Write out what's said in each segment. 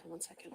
on one second.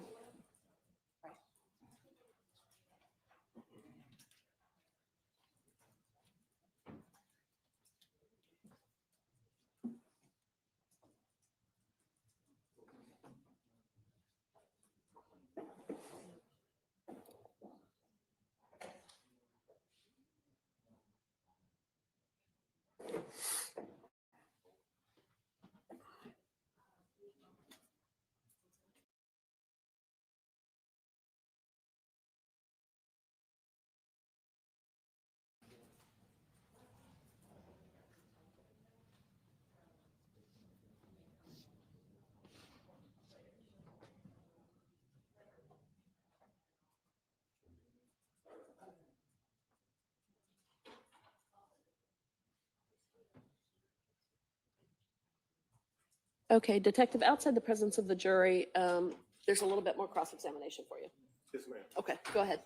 Okay, Detective, outside the presence of the jury, there's a little bit more cross-examination for you. Yes, ma'am. Okay, go ahead.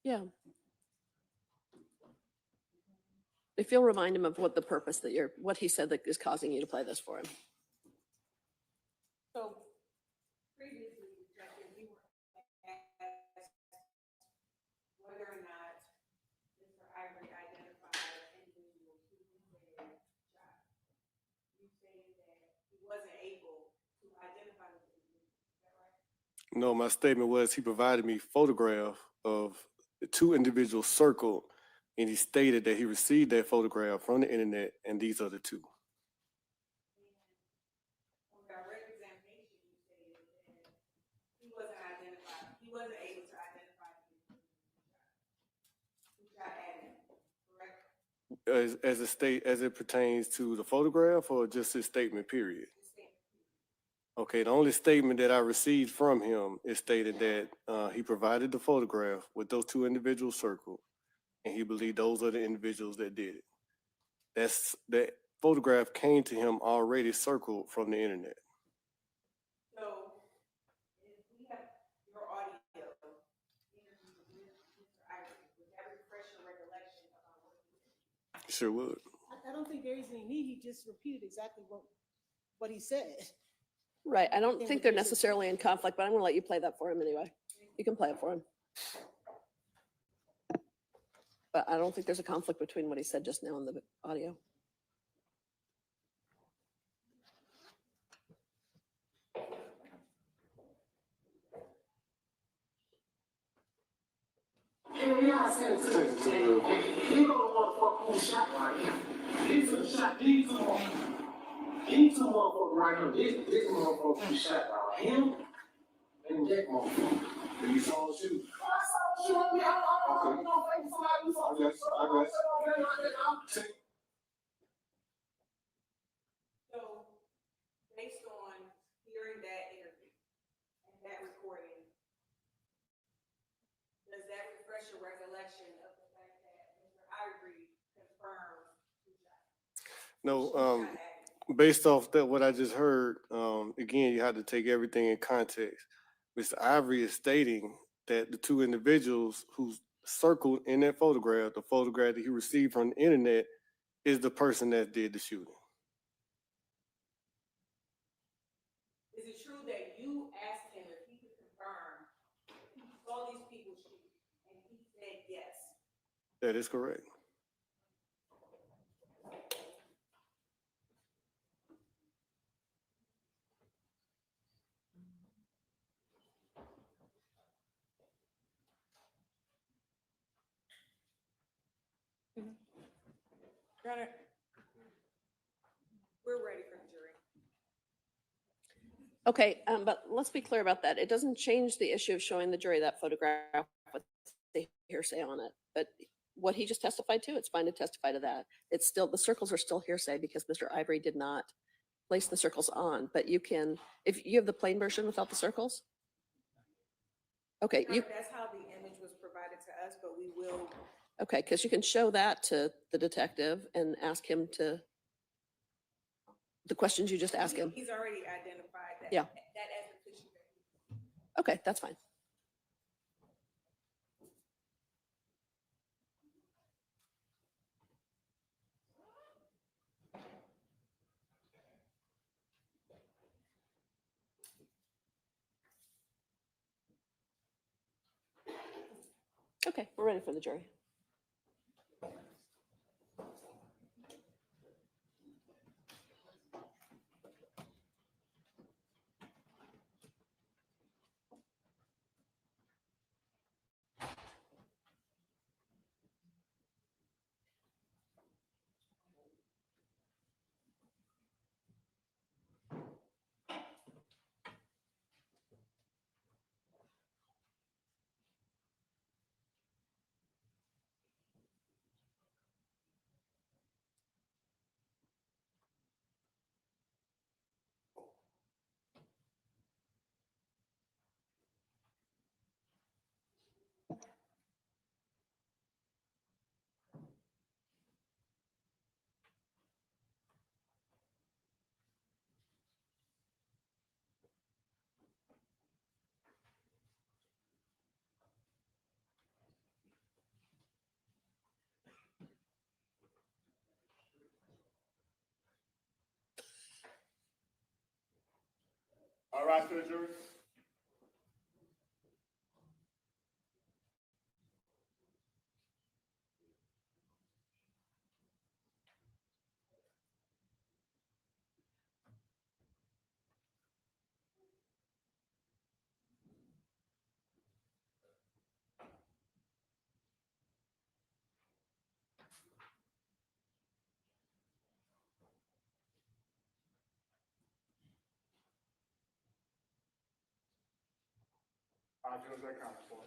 Yeah. If you'll remind him of what the purpose that what he said that is causing you to play this for him. So previously, Detective, we were asked whether or not Mr. Ivory identified individuals who he said shot. You stated that he wasn't able to identify those individuals. Is that right? No, my statement was he provided me photograph of the two individuals circled, and he stated that he received that photograph from the internet, and these are the two. On direct examination, you stated that he wasn't identified. He wasn't able to identify the individuals who shot at him, correct? As it pertains to the photograph, or just his statement, period? Okay, the only statement that I received from him is stated that he provided the photograph with those two individuals circled, and he believed those are the individuals that did it. That photograph came to him already circled from the internet. So, if we have your audio interview with Mr. Ivory, would that refresh your recollection about what he said? Sure would. I don't think there is any need. He just repeated exactly what he said. Right, I don't think they're necessarily in conflict, but I'm gonna let you play that for him anyway. You can play it for him. But I don't think there's a conflict between what he said just now and the audio. Yeah, I said it to him. He gonna motherfucker who shot right here. He finna shot these two motherfuckers. These two motherfuckers right here. This motherfucker who shot right him and that motherfucker. And you saw the shoot? I saw the shoot. I don't know if somebody you saw. I guess. So, based on hearing that interview and that recording, does that refresh your recollection of the fact that Mr. Ivory confirmed who shot? No, based off that, what I just heard, again, you have to take everything in context. Mr. Ivory is stating that the two individuals who circled in that photograph, the photograph that he received from the internet, is the person that did the shooting. Is it true that you asked him if he could confirm he saw these people shoot, and he said yes? That is correct. Your Honor, we're ready for the jury. Okay, but let's be clear about that. It doesn't change the issue of showing the jury that photograph with the hearsay on it. But what he just testified to, it's fine to testify to that. It's still, the circles are still hearsay because Mr. Ivory did not place the circles on, but you can, if you have the plain version without the circles? Okay, Your Honor, that's how the image was provided to us, but we will. okay, because you can show that to the detective and ask him to, the questions you just asked him. He's already identified that. Yeah. That as the picture that he. Okay, that's fine. Okay, we're ready for the jury. All right, to the jury. All right, Judge, that counts for.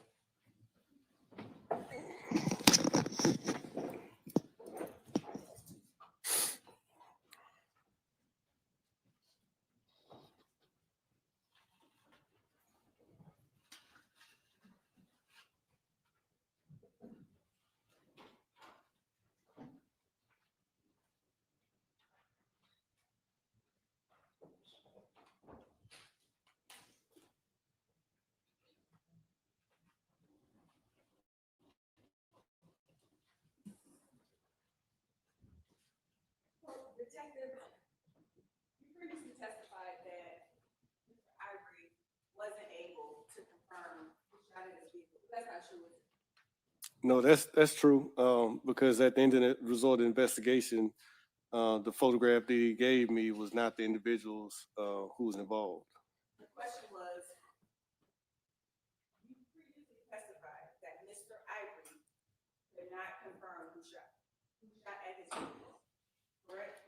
Detective, you previously testified that Mr. Ivory wasn't able to confirm who shot at his vehicle. That's not true, is it? No, that's true, because at the end of the result of the investigation, the photograph that he gave me was not the individuals, who was involved. The question was, you previously testified that Mr. Ivory could not confirm who shot at his vehicle, correct?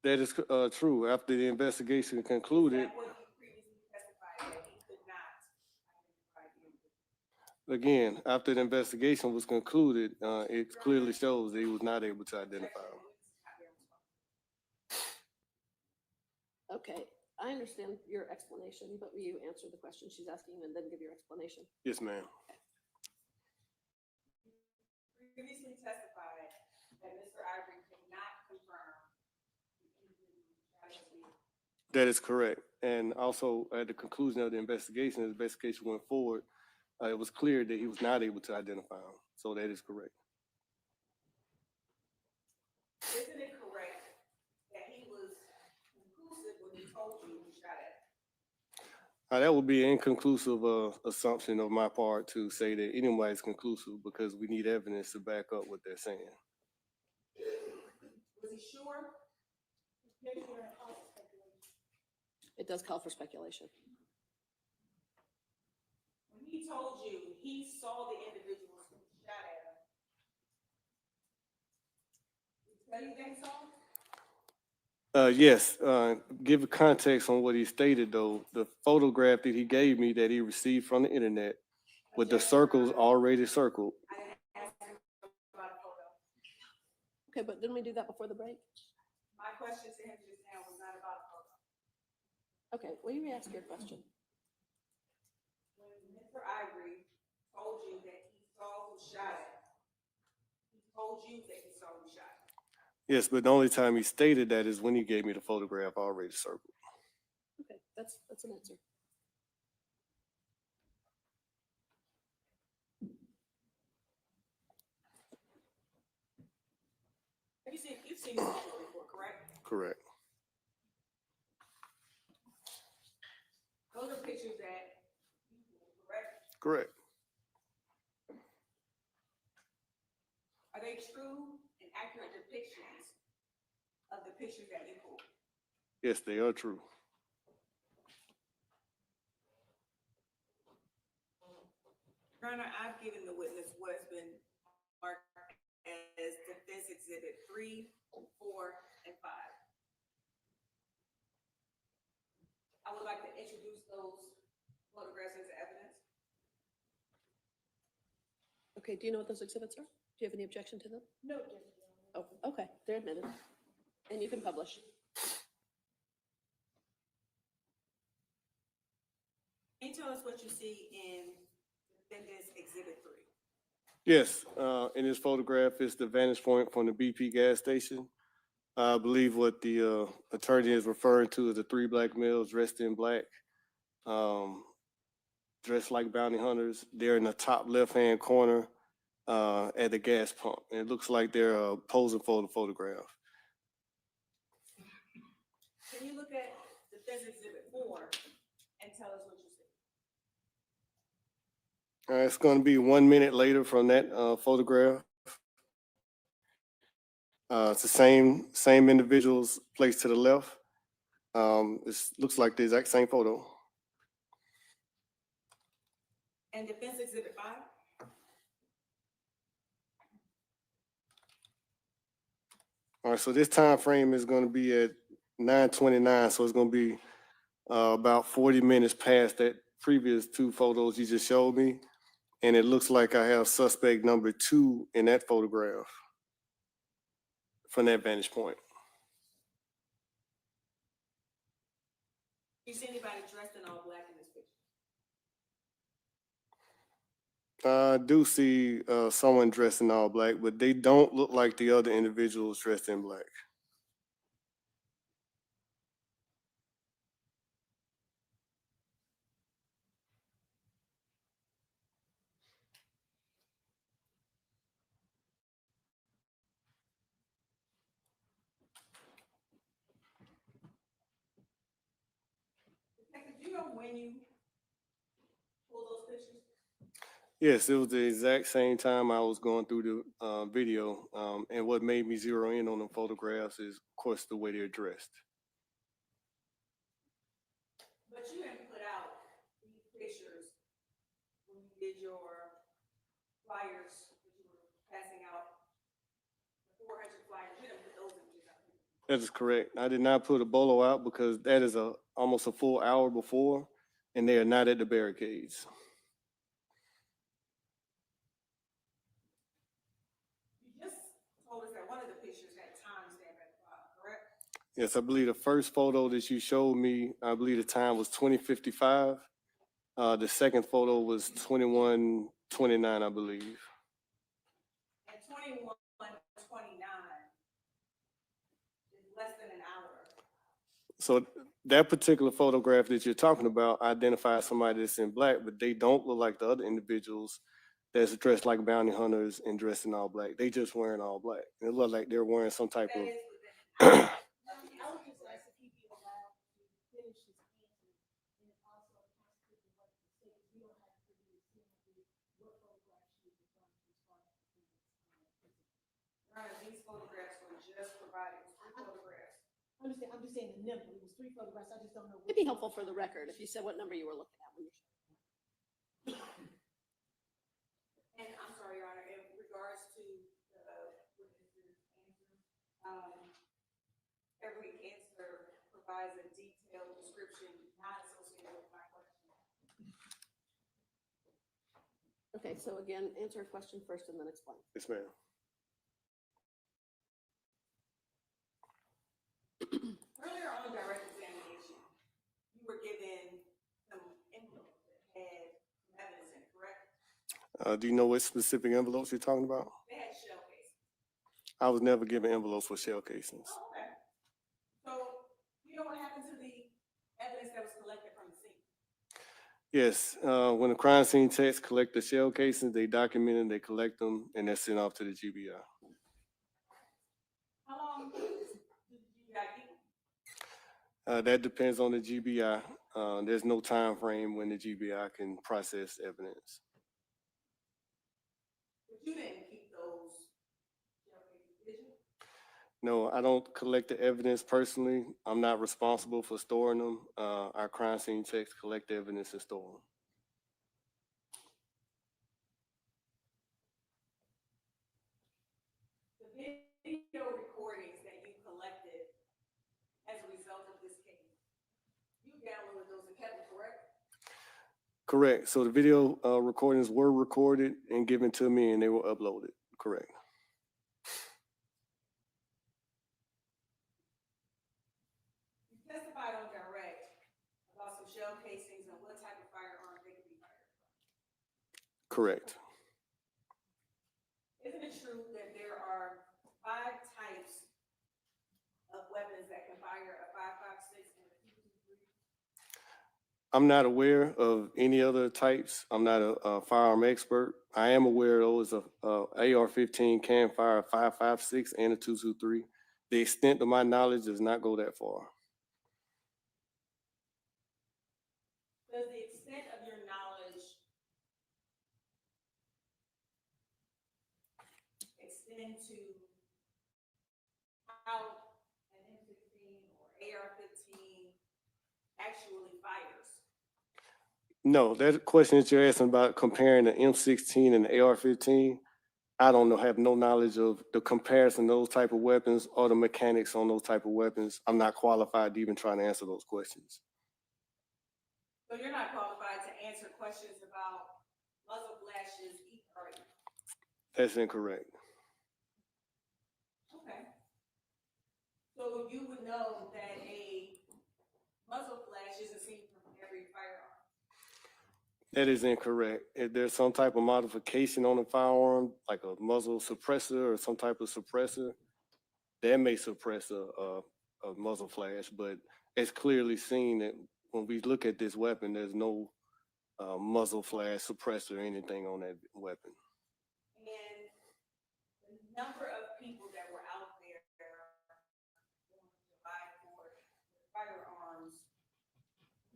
That is, true. After the investigation Is concluded, that what you previously testified, that he could not identify the individual? again, after the investigation was concluded, it clearly shows that he was not able to identify him. Okay, I understand your explanation, but will you answer the question she's asking and then give your explanation? Yes, ma'am. Previously testified that Mr. Ivory could not confirm the individual who shot at his vehicle. That is correct. And also, at the conclusion of the investigation, as the investigation went forward, it was clear that he was not able to identify him. So that is correct. Isn't it correct that he was conclusive when he told you who shot at him? That would be an inconclusive, assumption of my part to say that anybody's conclusive because we need evidence to back up what they're saying. Was he sure? It does call for speculation. When he told you he saw the individuals who shot at him, did you think so? Yes, give context on what he stated though. The photograph that he gave me that he received from the internet with the circles already circled. I didn't ask him about a photo. Okay, but didn't we do that before the break? My question to him just now was not about a photo. Okay, will you re-ask your question? When Mr. Ivory told you that he saw who shot at him, he told you that he saw who shot at him. Yes, but the only time he stated that is when he gave me the photograph already circled. Okay, that's an answer. You've seen this picture before, correct? Correct. Those are pictures that you took, correct? Correct. Are they true and accurate depictions of the pictures that you pulled? Yes, they are true. Your Honor, I've given the witness what has been marked as defense exhibit 3, 4, and 5. I would like to introduce those photographs into evidence. Okay, do you know what those exhibits are? Do you have any objection to them? No, Judge. Oh, okay, they're admitted. And you can publish. Can you tell us what you see in defendant's exhibit 3? Yes, in this photograph is the vantage point from the BP gas station. I believe what the attorney is referring to is the three black males dressed in black, dressed like bounty hunters. They're in the top left-hand corner at the gas pump. And it looks like they're posing for the photograph. Can you look at defense exhibit 4 and tell us what you see? It's going to be 1 minute later from that photograph. It's the same individuals placed to the left. It looks like the exact same photo. And defense exhibit 5? All right, so this time frame is going to be at 9:29, so it's going to be about 40 minutes past that previous two photos you just showed me. And it looks like I have suspect number 2 in that photograph from that vantage point. Do you see anybody dressed in all black in this picture? I do see someone dressed in all black, but they don't look like the other individuals dressed in black. Detective, do you know when you pulled those pictures? Yes, it was the exact same time I was going through the video. And what made me zero in on the photographs is, of course, the way they're dressed. But you didn't put out these pictures when you did your flyers that you were passing out, the 400 flyers. You didn't put those images out. That is correct. I did not put a bolo out because that is almost a full hour before, and they are not at the barricades. You just told us that one of the pictures had timestamp at the bottom, correct? Yes, I believe the first photo that you showed me, I believe the time was 20:55. The second photo was 21:29, I believe. And 21:29 is less than an hour. So that particular photograph that you're talking about identifies somebody that's in black, but they don't look like the other individuals that's dressed like bounty hunters and dressed in all black. They just wearing all black. And it looked like they're wearing some type That of. is within an hour. I would just ask if he'd be allowed to finish his answer and also constitute what the state, we don't have to really see what photographs she was referring to as far as the previous. Right, these photographs were just provided, 3 photographs. I'm just saying the number, it was 3 photographs, I just don't know. It'd be helpful for the record if you said what number you were looking at when you. And I'm sorry, Your Honor, in regards to the witness's answer, every answer provides a detailed description not associated with my question. Okay, so again, answer a question first and then explain. Yes, ma'am. Earlier on direct examination, you were given some envelopes that had some evidence in it, correct? Do you know what specific envelopes you're talking about? They had shell cases. I was never given envelopes with shell casings. Oh, okay. So, you know what happened to the evidence that was collected from the scene? Yes, when the crime scene techs collect the shell casings, they document them, they collect them, and they're sent off to the GBI. How long did you keep? That depends on the GBI. There's no time frame when the GBI can process evidence. But you didn't keep those No, I don't collect the evidence personally. I'm not responsible for storing them. Our crime scene techs collect the evidence and store them. The video recordings that you collected as a result of this case, you downloaded those and kept them, correct? Correct. So the video recordings were recorded and given to me and they were uploaded. Correct. You testified on direct about some shell casings and what type of firearms they could be fired from. Correct. Isn't it true that there are 5 types of weapons that can fire a 5.56 and a 2.23? I'm not aware of any other types. I'm not a firearm expert. I am aware though is a AR-15 can fire a 5.56 and a 2.23. The extent of my knowledge does not go that far. Does the extent of your knowledge extend to how an M16 or AR-15 actually fires? No, that question that you're asking about comparing the M16 and the AR-15, I don't know, have no knowledge of the comparison of those type of weapons or the mechanics on those type of weapons. I'm not qualified to even try to answer those questions. So you're not qualified to answer questions about muzzle flashes, are you? That's incorrect. Okay. So you would know that a muzzle flash isn't seen from every firearm. That is incorrect. If there's some type of modification on the firearm, like a muzzle suppressor or some type of suppressor, that may suppress a muzzle flash, but it's clearly seen that when we look at this weapon, there's no muzzle flash suppressor or anything on that weapon. And the number of people that were out there on July 4th with firearms,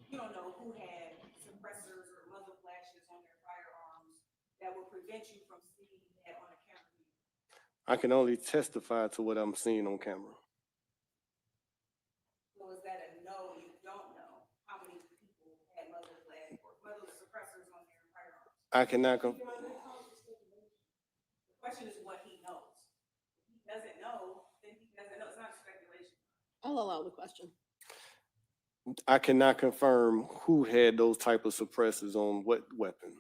you don't know who had suppressors or muzzle flashes on their firearms that would prevent you from seeing that on a camera view. I can only testify to what I'm seeing on camera. So is that a no, you don't know how many people had muzzle flash or muzzle suppressors on their firearms? I cannot, The question is what he knows. If he doesn't know, then he doesn't know. It's not speculation. I'll allow the question. I cannot confirm who had those type of suppressors on what weapon.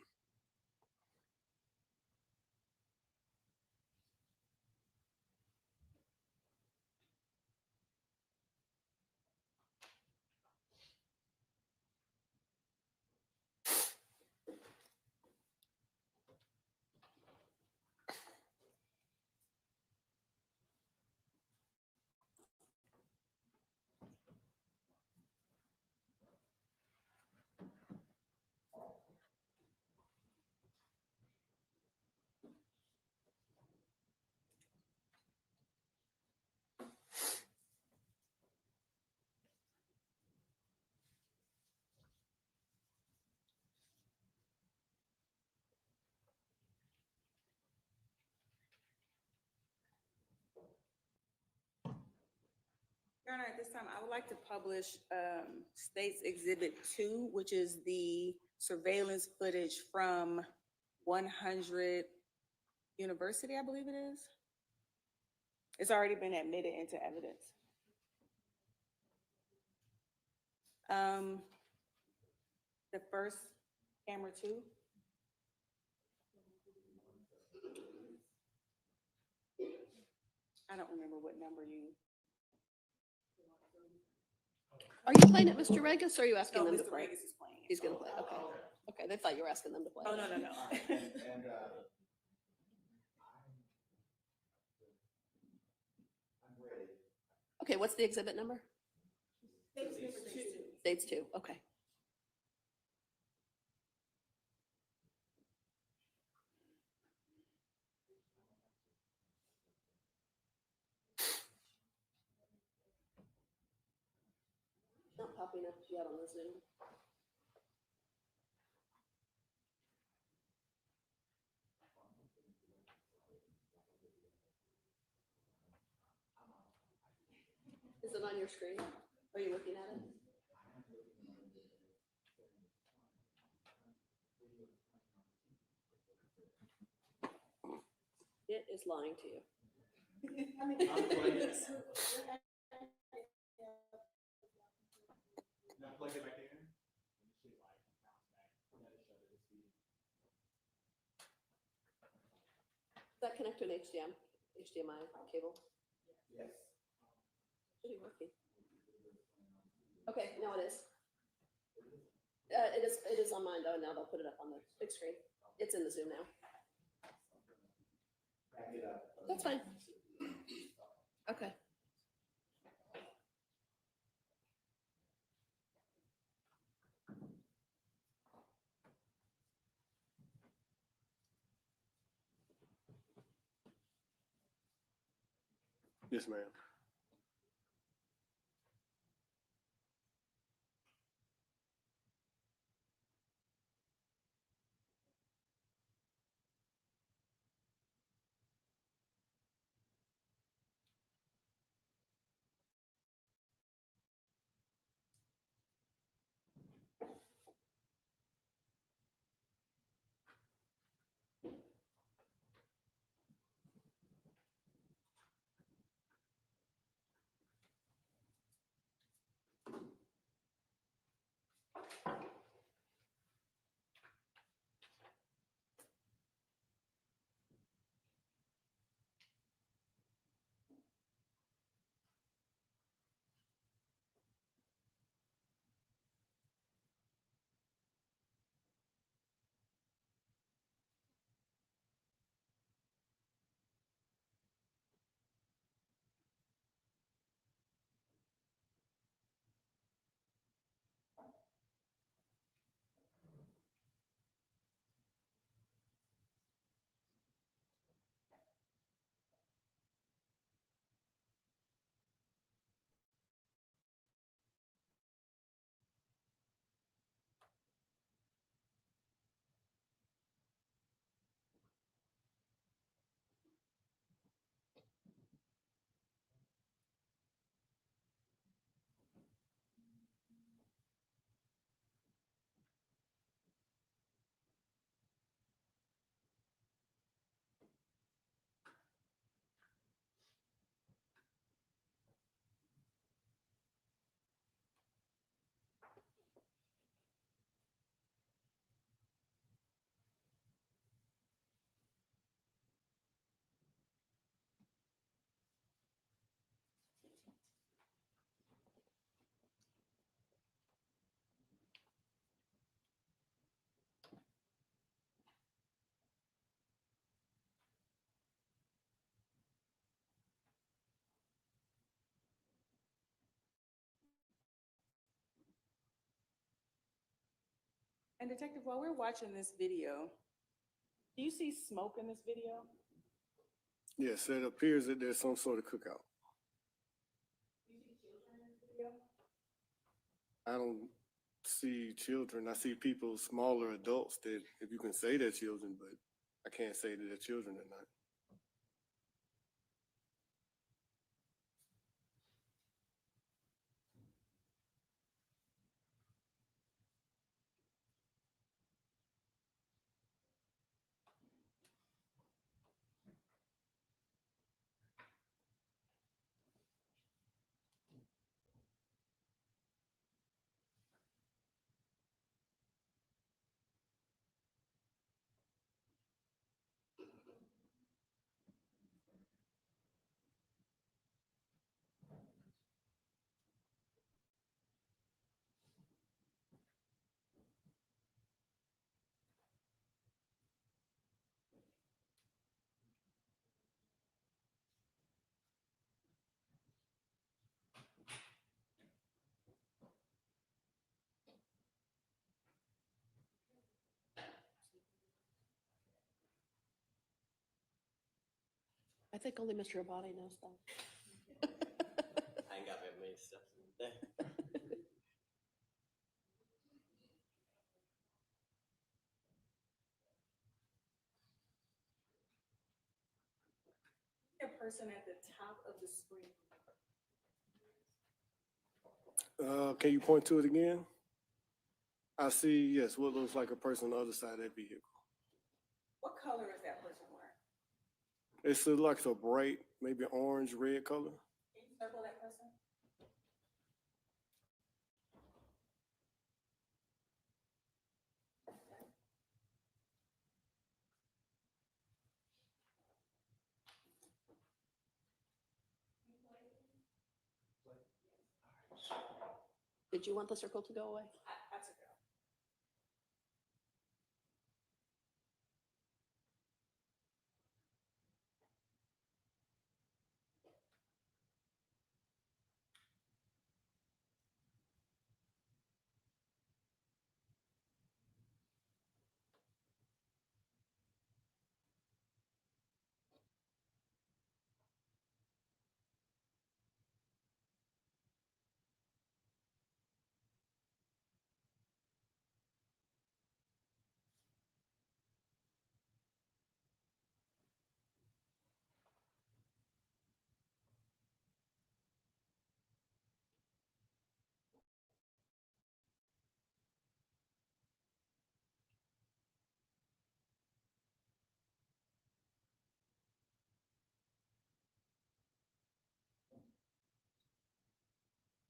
Your Honor, at this time, I would like to publish State's Exhibit 2, which is the surveillance footage from 100 University, I believe it is. It's already been admitted into evidence. The first camera 2. I don't remember what number you. Are you playing it, Mr. Regis, or are you asking No, them to Mr. play? Regis is playing it. He's gonna play, okay. Okay, they thought you were asking them to play. Oh, no, no, no. Okay, what's the exhibit number? Exhibit 2. States 2, okay. Not popping up yet on the Zoom. Is it on your screen? Are you looking at it? It is lying to you. I mean, I'm playing it. Now plug it back in. And it should like bounce back. Let it show that it's speed. Does that connect to an HDMI cable? Yes. Should be working. Okay, now it is. It is on mine though. Now they'll put it up on the big screen. It's in the Zoom now. Back it up. That's fine. Okay. Yes, ma'am. And Detective, while we're watching this video, do you see smoke in this video? Yes, it appears that there's some sort of cookout. Do you see children in this video? I don't see children. I see people, smaller adults that, if you can say they're children, but I can't say that they're children or not. I think only Mr. Abadi knows that. I ain't got that many steps in there. A person at the top of the screen. Can you point to it again? I see, yes, what looks like a person on the other side of that vehicle. What color is that person wearing? It's like a bright, maybe orange, red color. Can you circle that person? Did you want the circle to go away? That's a go.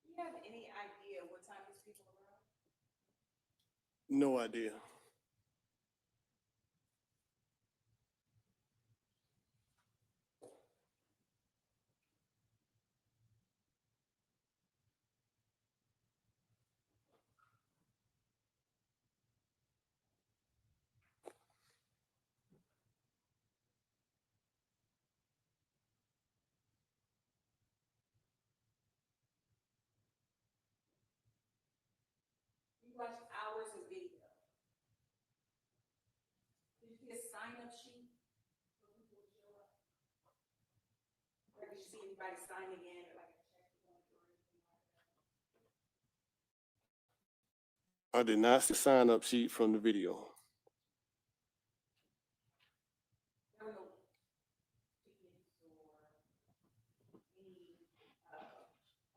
Do you have any idea what time these people arrived? No idea. You watched hours of video. Did you see a sign-up sheet for people to show up? Or did you see anybody signing in, or like a check going through or anything like that? I did not see a sign-up sheet from the video. There were no tickets or any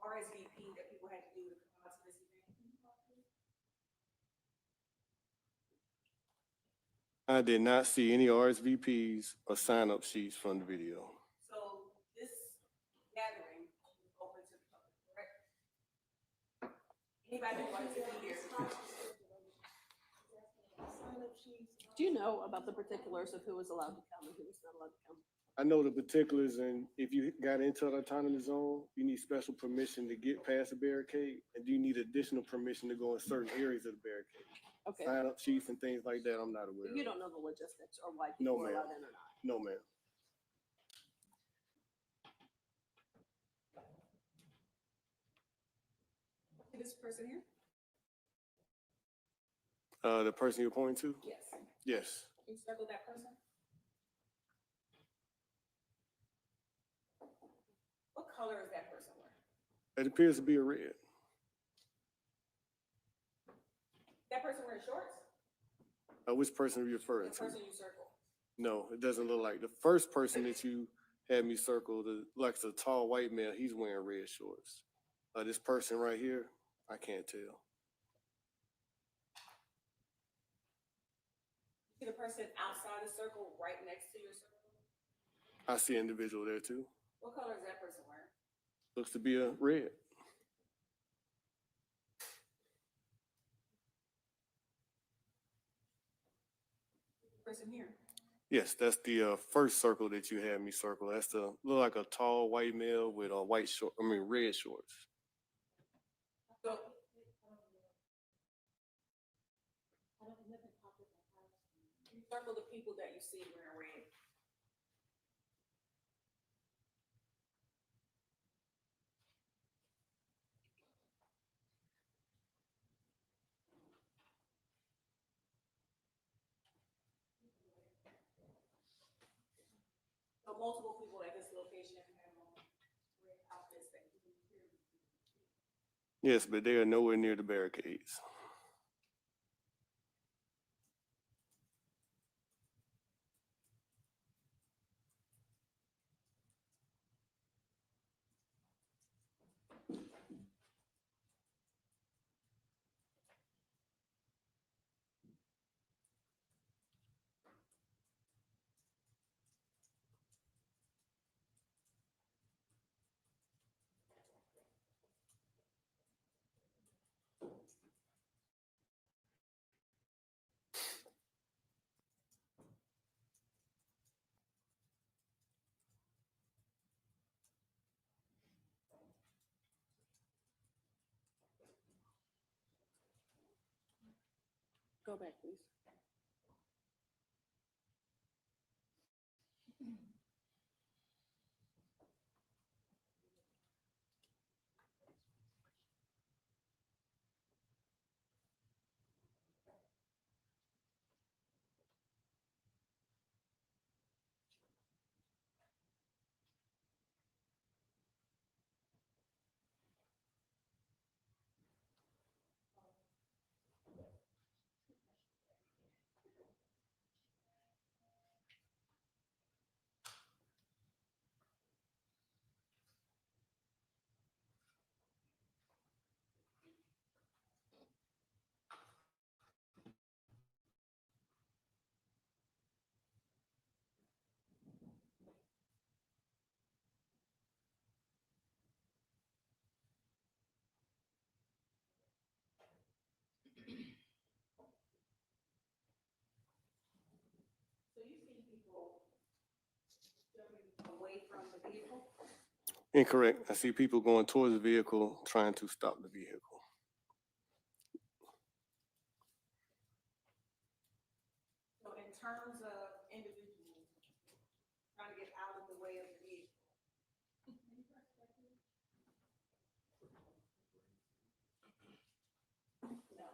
RSVP that people had to do to come out to this event? Can you talk to me? I did not see any RSVPs or sign-up sheets from the video. So this gathering is open to the public, correct? Anybody who wants to be here. Do you know about the particulars of who was allowed to come and who was not allowed to come? I know the particulars, and if you got into the autonomous zone, you need special permission to get past the barricade, and you need additional permission to go in certain areas of the barricade. Okay, Sign-up sheets and things like that, I'm not aware you of. don't know the logistics or why No, people were ma'am. allowed in or not? No, ma'am. This person here? The person you're pointing to? Yes. Yes. Can you circle that person? What color is that person wearing? It appears to be a red. That person wearing shorts? Which person are you referring The to? person you circled? No, it doesn't look like. The first person that you had me circle, like a tall white male, he's wearing red shorts. This person right here, I can't tell. See the person outside the circle, right next to your circle? I see an individual there too. What color is that person wearing? Looks to be a red. Person here? Yes, that's the first circle that you had me circle. That's the look like a tall white male with white short. I mean red shorts. So, you circle the people that you see wearing red. So multiple people at this location have on red outfits that you can clearly see. Yes, but they are nowhere near the barricades. Go back, please. So you see people jumping away from the vehicle? Incorrect. I see people going towards the vehicle, trying to stop the vehicle. So in terms of individuals trying to get out of the way of the vehicle. No.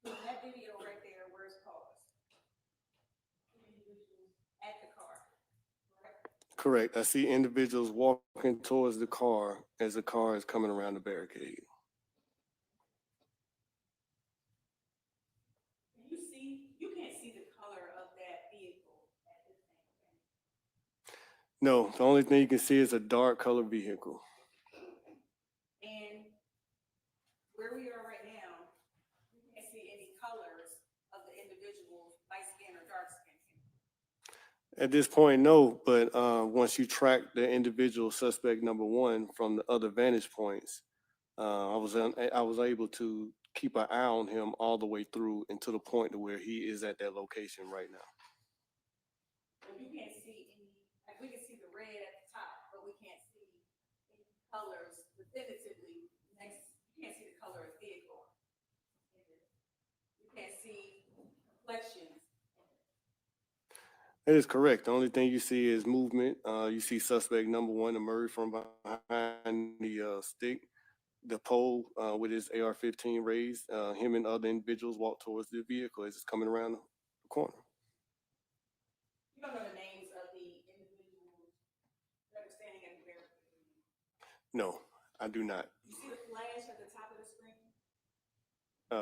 So that video right there, where's cars? Individuals at the car, correct? Correct. I see individuals walking towards the car as the car is coming around the barricade. Can you see, you can't see the color of that vehicle at this time, No, the only thing you can see is a dark colored vehicle. and where we are right now, you can't see any colors of the individuals, light skin or dark skin. At this point, no, but once you track the individual suspect number one from the other vantage points, I was able to keep an eye on him all the way through and to the point to where he is at that location right now. So you can't see any, like, we can see the red at the top, but we can't see any colors definitively next, you can't see the color of the vehicle. You can't see reflections. That is correct. The only thing you see is movement. You see suspect number one emerge from behind the stick, the pole with his AR-15 raised. Him and other individuals walk towards the vehicle as it's coming around the corner. You don't know the names of the individuals that are standing at the barricade? No, I do not. You see the flash at the top of the screen?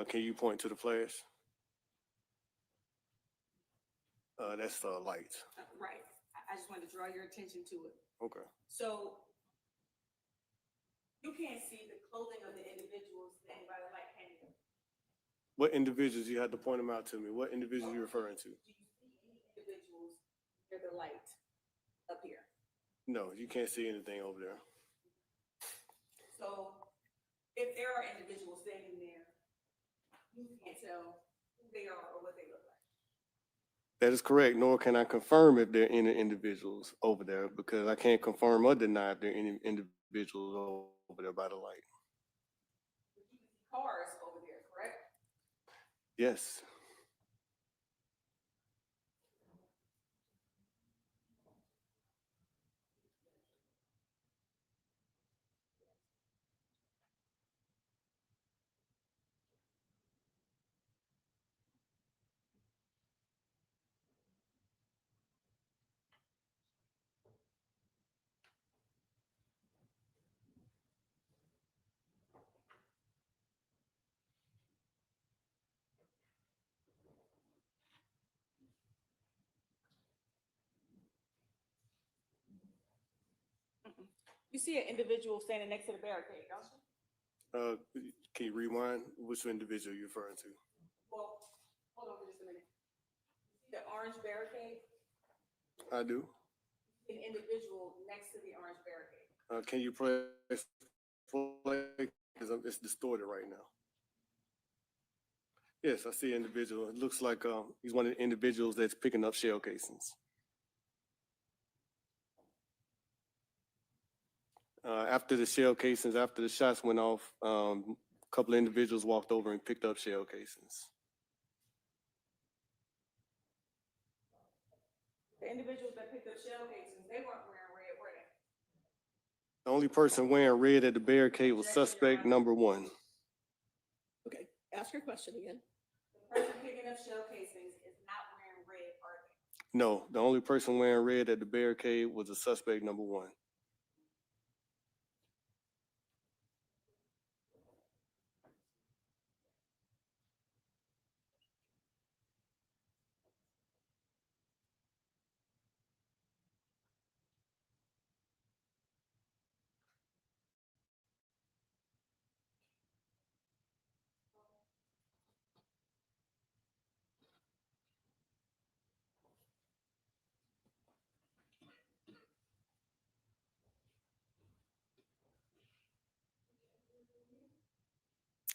Can you point to the flash? That's the light. Right. I just wanted to draw your attention to it. Okay. So you can't see the clothing of the individuals standing by the light, can you? What individuals, you had to point them out to me. What individuals are you referring to? Do you see any individuals near the light up here? No, you can't see anything over there. So if there are individuals standing there, you can't tell who they are or what they look like. That is correct, nor can I confirm if there are any individuals over there because I can't confirm or deny if there are any individuals over there by the light. But you can see cars over there, correct? Yes. You see an individual standing next to the barricade, don't you? Can you rewind? Which individual you're referring to? Well, hold on for just a minute. You see the orange barricade? I do. An individual next to the orange barricade. Can you press play? Because it's distorted right now. Yes, I see an individual. It looks like he's one of the individuals that's picking up shell casings. After the shell casings, after the shots went off, a couple of individuals walked over and picked up shell casings. The individuals that picked up shell casings, they weren't wearing red, were they? The only person wearing red at the barricade was suspect number 1. Okay, ask your question again. The person picking up shell casings is not wearing red, are they? No, the only person wearing red at the barricade was the suspect number 1.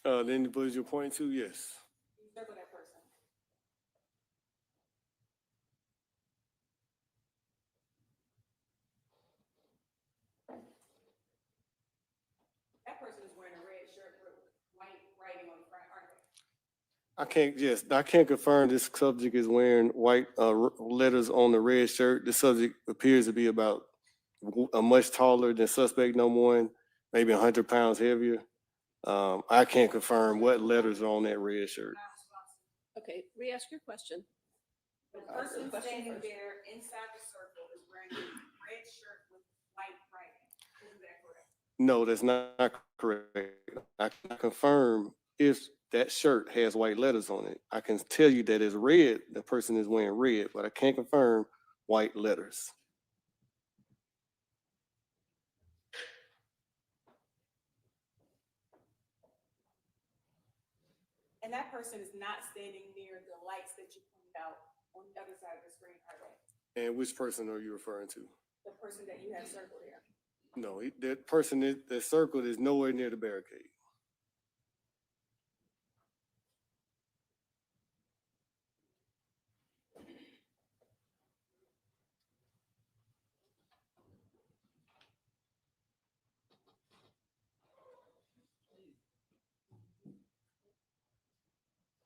The individual you're pointing to, yes. You circle that person. That person is wearing a red shirt with white writing on the front, aren't they? I can't confirm this subject is wearing white letters on the red shirt. The subject appears to be about a much taller than suspect number 1, maybe 100 pounds heavier. I can't confirm what letters are on that red shirt. Not responsible. Okay, re-ask your question. The Ask the person question standing first. there inside the circle is wearing a red shirt with white writing. Is that correct? No, that's not correct. I can confirm if that shirt has white letters on it. I can tell you that it's red, the person is wearing red, but I can't confirm white letters. And that person is not standing near the lights that you pointed out on the other side of the screen, are they? And which person are you referring to? The person that you have circled here. No, that person that circled is nowhere near the barricade.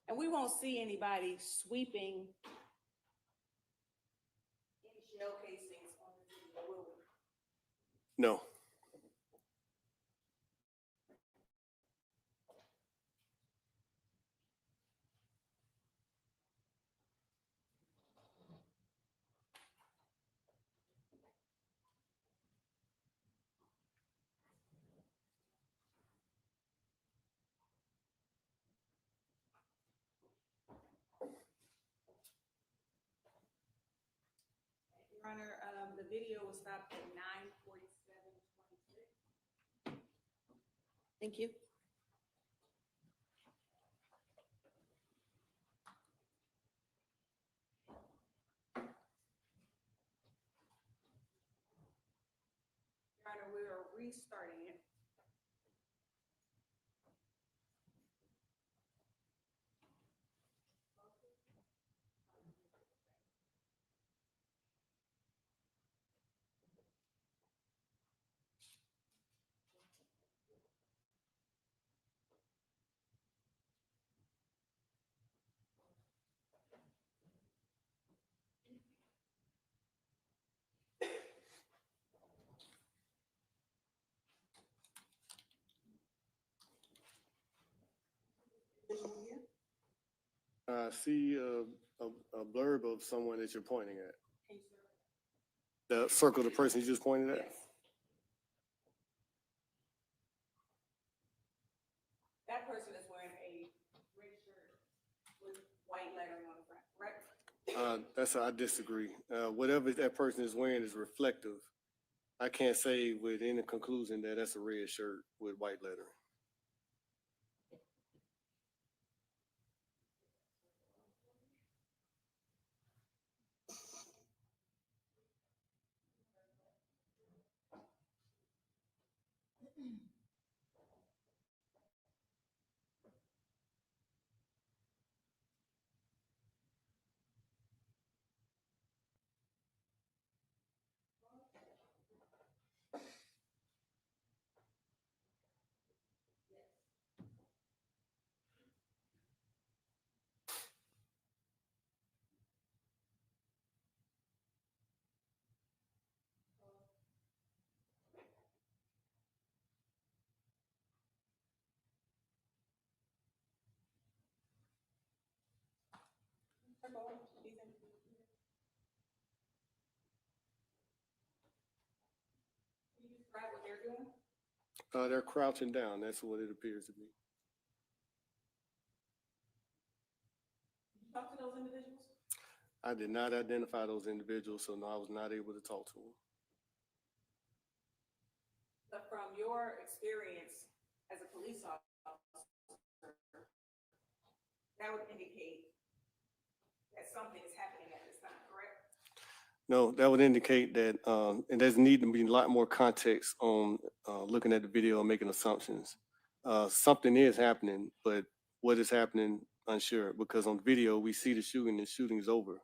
And we won't see anybody sweeping any shell casings on the video, will we? No. Your Honor, the video was stopped at 9:47:26. Thank you. Your Honor, we are restarting it. I see a blurb of someone that you're pointing at. Can you circle? The circle the person you just pointed at? Yes. That person is wearing a red shirt with white lettering on the front, correct? I disagree. Whatever that person is wearing is reflective I can't say with any conclusion that that's a red shirt with white lettering. Can you describe what they're doing? They're crouching down. That's what it appears to be. Did you talk to those individuals? I did not identify those individuals, so no, I was not able to talk to them. But from your experience as a police officer, that would indicate that something is happening at this time, correct? No, that would indicate that, and there's need to be a lot more context on, looking at the video and making assumptions. Something is happening, but what is happening, unsure, because on video, we see the shooting and shooting's over.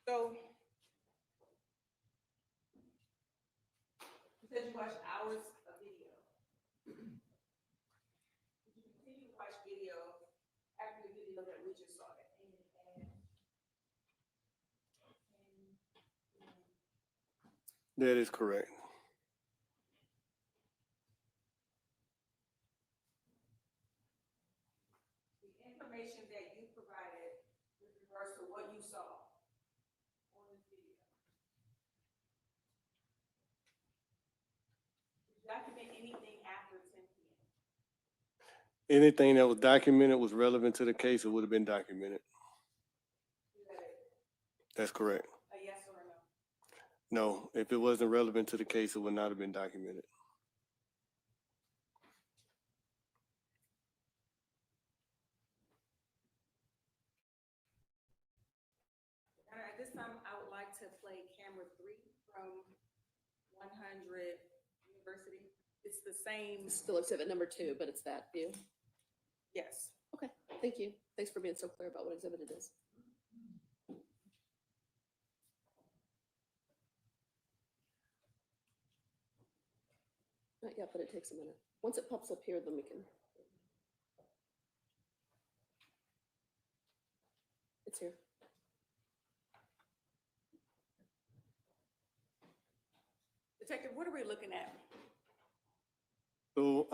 So you said you watched hours of video. Did you continue to watch video after the video that we just saw that ended at 10? That is correct. The information that you provided with regards to what you saw on this video. Did Document anything after 10 p.m. Anything that was documented was relevant to the case, it would have been documented. Is that That's correct. a yes or a no? No, if it wasn't relevant to the case, it would not have been documented. All right, at this time, I would like to play camera 3 from 100 University. It's the same, It's still exhibit number 2, but it's that view. yes. Okay, thank you. Thanks for being so clear about what exhibit it is. Not yet, but it takes a minute. Once it pops up here, then we can. It's here. Detective, what are we looking at? So,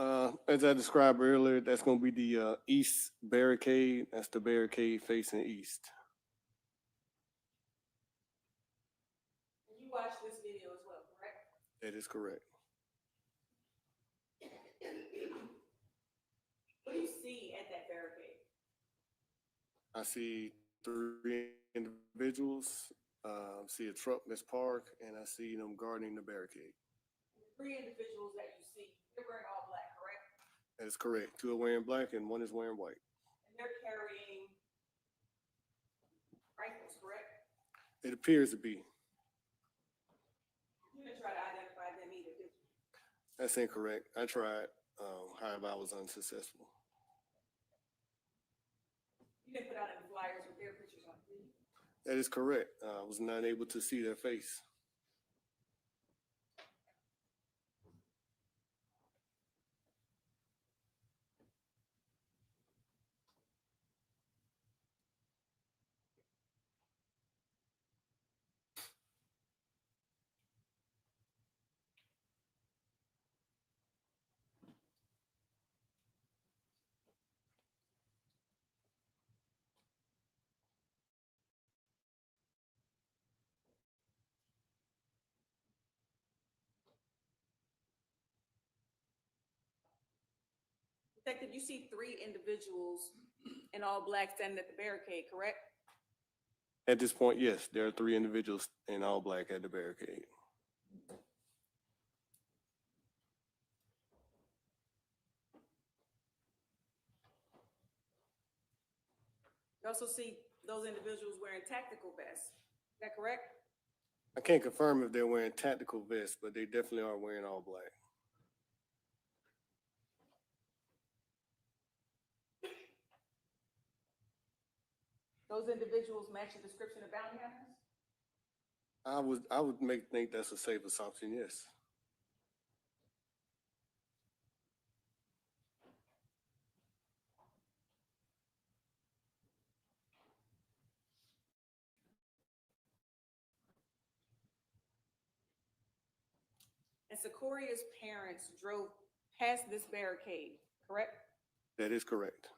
as I described earlier, that's gonna be the, east barricade. That's the barricade facing east. And you watched this video as well, correct? That is correct. What do you see at that barricade? I see 3 individuals, see a truck that's parked, and I see them guarding the barricade. The 3 individuals that you see, they're wearing all black, correct? That is correct. 2 are wearing black and 1 is wearing white. And they're carrying rifles, correct? It appears to be. You didn't try to identify them either, did you? That's incorrect. I tried, however, I was unsuccessful. You didn't put out any flyers with their pictures on, did you? That is correct. I was not able to see their face. Detective, you see 3 individuals in all black standing at the barricade, correct? At this point, yes, there are 3 individuals in all black at the barricade. You also see those individuals wearing tactical vests, is that correct? I can't confirm if they're wearing tactical vests, but they definitely are wearing all black. Those individuals match the description of bounty hunters? I would think that's a safe assumption, yes. And Secoria's parents drove past this barricade, correct? That is correct.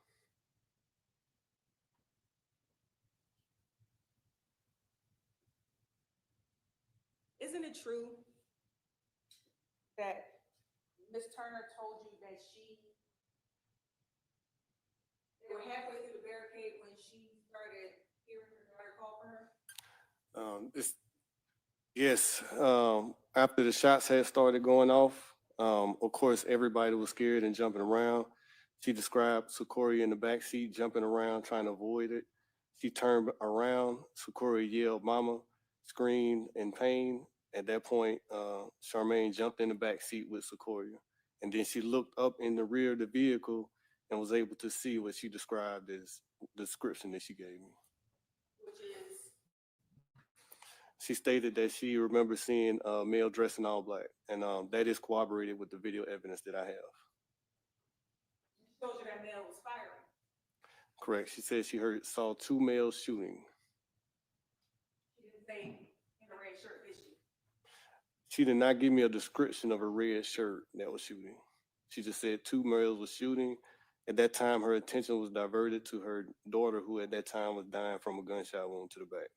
Isn't it true that Ms. Turner told you that they were halfway through the barricade when she started hearing her daughter call for her? Yes, after the shots had started going off, of course, everybody was scared and jumping around. She described Secoriea in the back seat jumping around, trying to avoid it. She turned around, Secoriea yelled, "Mama," screamed in pain. At that point, Charmaine jumped in the back seat with Secoriea. And then she looked up in the rear of the vehicle and was able to see what she described as the description that she gave me. Which is, She stated that she remembers seeing a male dressed in all black, and that is corroborated with the video evidence that I have. she told you that male was firing. Correct. She said she saw 2 males shooting. She didn't say in a red shirt, did she? She did not give me a description of a red shirt that was shooting. She just said 2 males were shooting. At that time, her attention was diverted to her daughter, who at that time was dying from a gunshot wound to the back.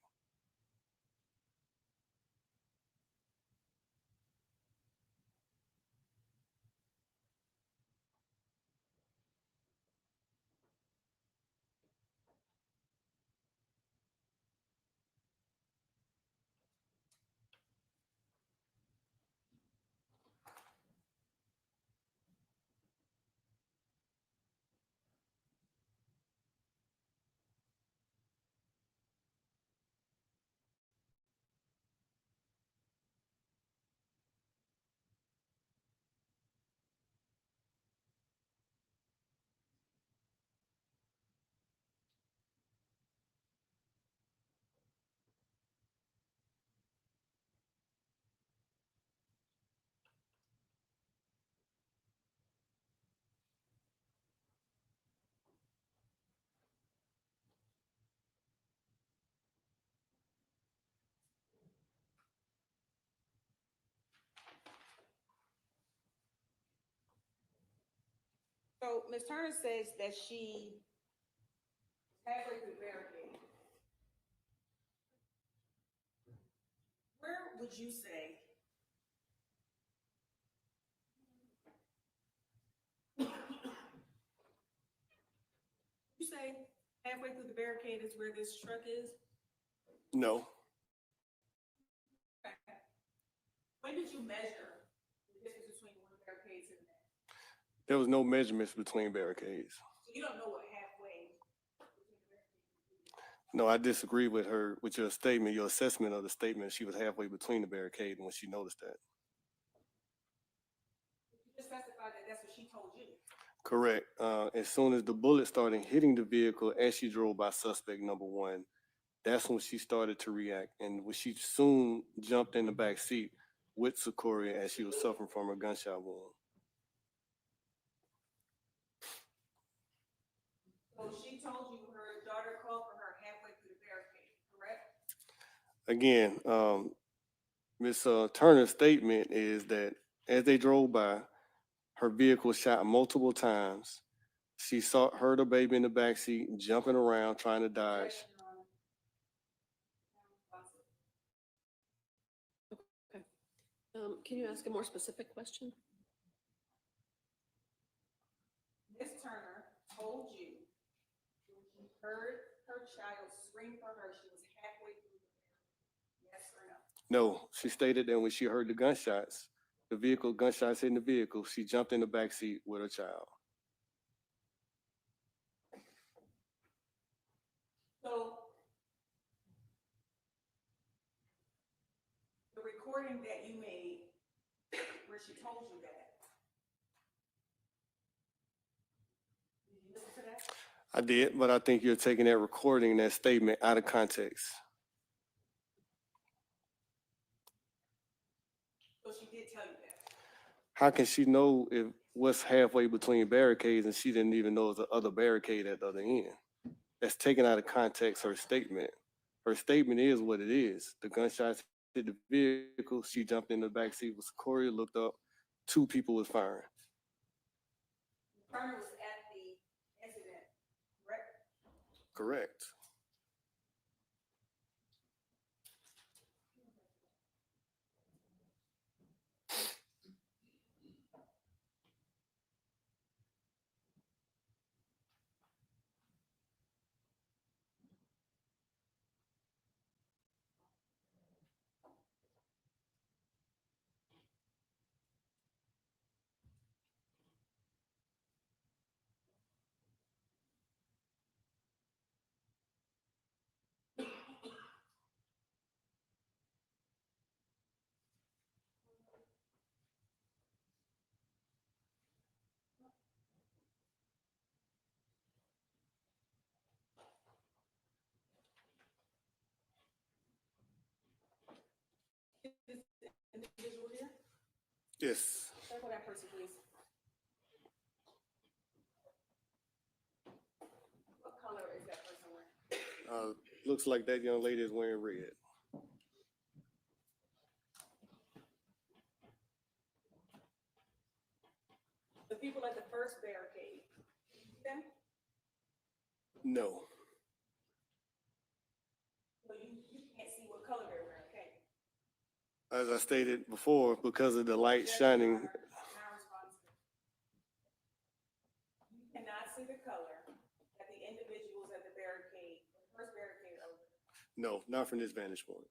So Ms. Turner says that she halfway through the barricade. Where would you say? You say halfway through the barricade is where this truck is? No, When did you measure the distance between one barricade to the next? there was no measurements between barricades. So you don't know what halfway between the barricades. No, I disagree with her, with your statement, your assessment of the statement. She was halfway between the barricade when she noticed that. You just testified that that's what she told you. Correct. As soon as the bullet started hitting the vehicle as she drove by suspect number one, that's when she started to react. And when she soon jumped in the back seat with Secoriea as she was suffering from a gunshot wound. So she told you her daughter called for her halfway through the barricade, correct? Again, Ms. Turner's statement is that as they drove by, her vehicle shot multiple times. She heard her baby in the back seat jumping around trying to dodge. Can you ask a more specific question? Ms. Turner told you when she heard her child scream for her, she was halfway through the barricade. Yes or no? No, she stated that when she heard the gunshots, gunshots hitting the vehicle, she jumped in the back seat with her child. So the recording that you made where she told you that, did you listen to that? I did, but I think you're taking that recording, that statement out of context. So she did tell you that. How can she know if what's halfway between barricades and she didn't even know there's the other barricade at the other end? That's taken out of context her statement. Her statement is what it is. The gunshots hit the vehicle. She jumped in the back seat with Secoriea, looked up. 2 people was firing. Turner was at the incident, correct? Correct. This individual here? Yes. Circle that person, please. What color is that person wearing? Looks like that young lady is wearing red. The people at the first barricade, you see them? No. So you can't see what color they're wearing, okay? As I stated before, because of the light Yes, shining, Your Honor, now respond to me. You cannot see the color that the individuals at the barricade, the first barricade are wearing. no, not from this vantage point.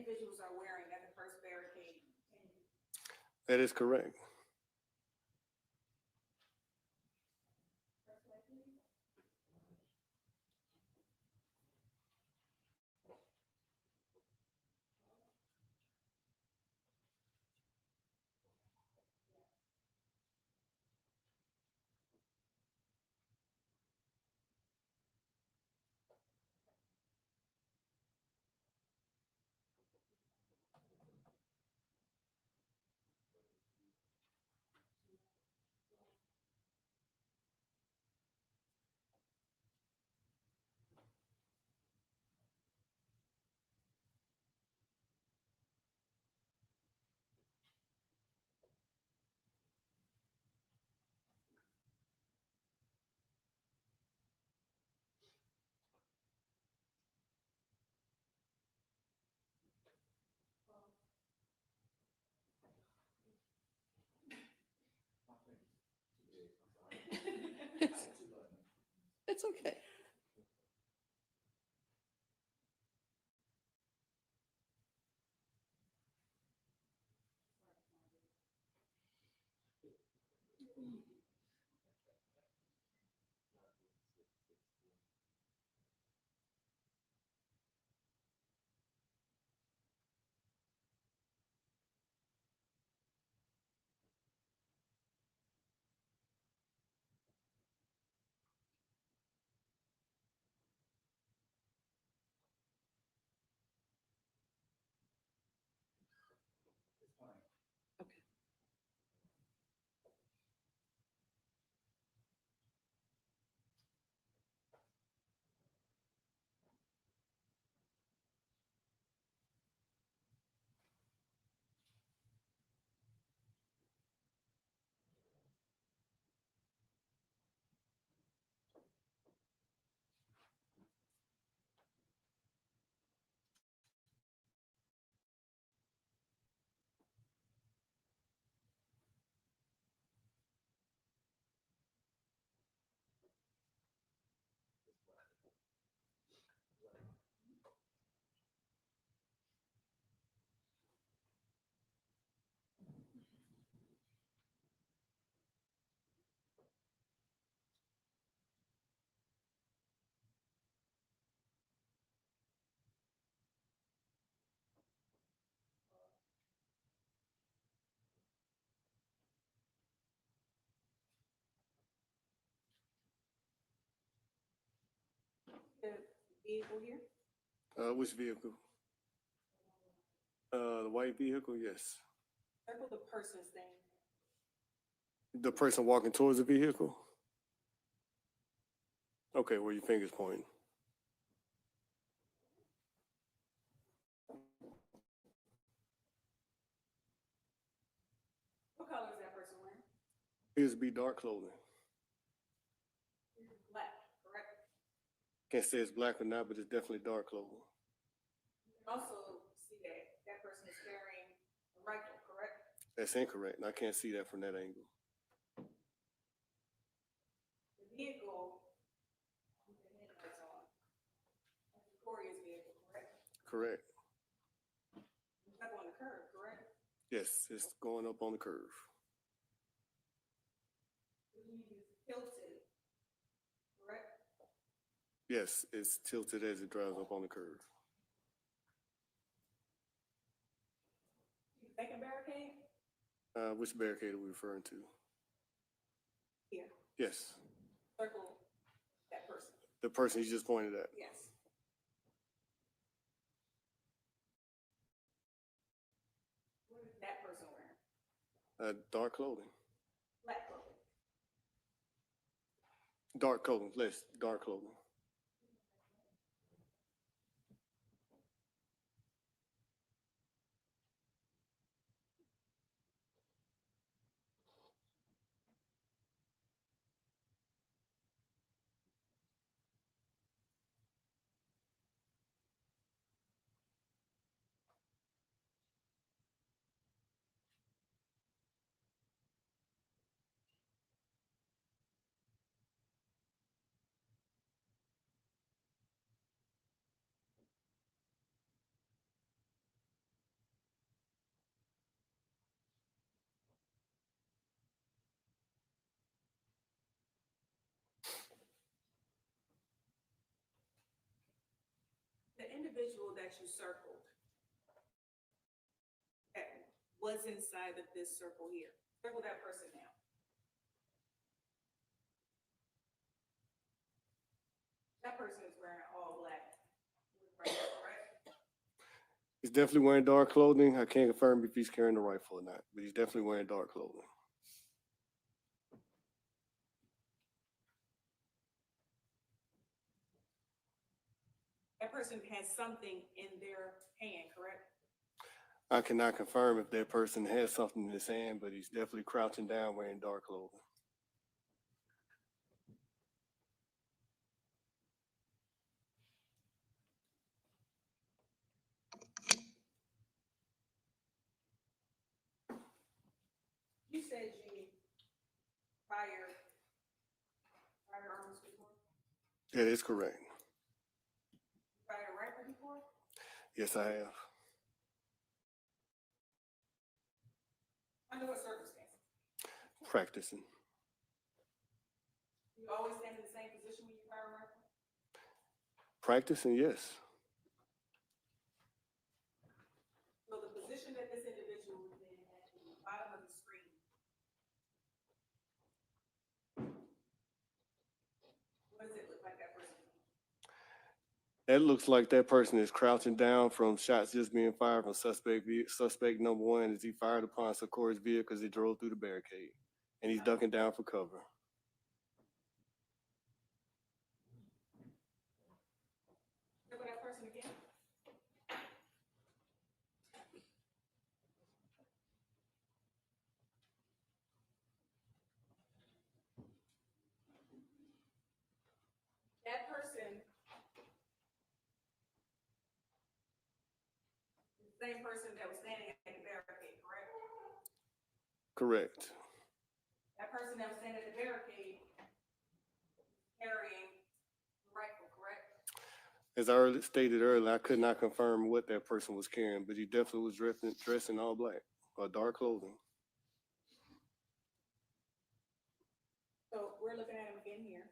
individuals are wearing at the first barricade. That is correct. It's okay. Okay. The vehicle here, Which vehicle? The white vehicle, yes. circle the person's name. The person walking towards the vehicle? Okay, where your finger's pointing. What color is that person wearing? Appears to be dark clothing. Black, correct? Can't say it's black or not, but it's definitely dark clothing. You can also see that that person is carrying a rifle, correct? That's incorrect, and I can't see that from that angle. The vehicle with the headlights on, that's Secoria's vehicle, correct? Correct. It's up on the curb, correct? Yes, it's going up on the curve. The vehicle is tilted, correct? Yes, it's tilted as it drives up on the curve. The second barricade, Which barricade are we referring to? here, Yes, circle that person, the person you just pointed at. yes. What is that person wearing? Dark clothing. Black clothing. Dark clothing, less dark clothing. individual that you circled that was inside of this circle here, circle that person now. That person is wearing all black. Correct? He's definitely wearing dark clothing. I can't confirm if he's carrying the rifle or not, but he's definitely wearing dark clothing. That person has something in their hand, correct? I cannot confirm if that person has something in his hand, but he's definitely crouching down wearing dark clothing. You said you fired firearms before? That is correct. Fired a rifle before? Yes, I have. Under what circumstances? Practicing. You always stand in the same position when you fire a rifle? Practicing, yes. So the position that this individual is in at the bottom of the screen. What does it look like that person? That looks like that person is crouching down from shots just being fired from suspect number one as he fired upon Secoria's vehicle as he drove through the barricade. And he's ducking down for cover. Look at that person again. That person is the same person that was standing at the barricade, correct? Correct. That person that was standing at the barricade carrying the rifle, correct? As I stated earlier, I could not confirm what that person was carrying, but he definitely was dressed in all black or dark clothing. So we're looking at him again here.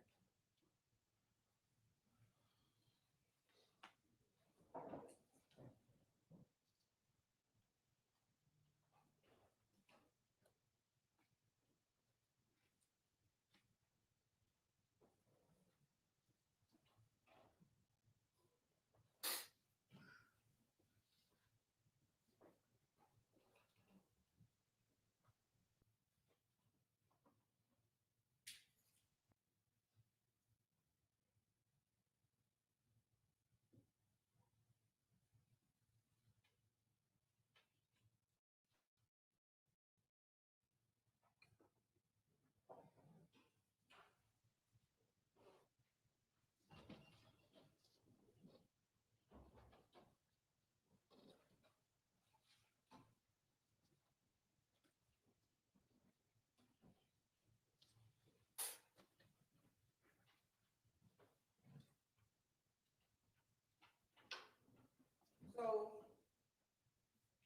So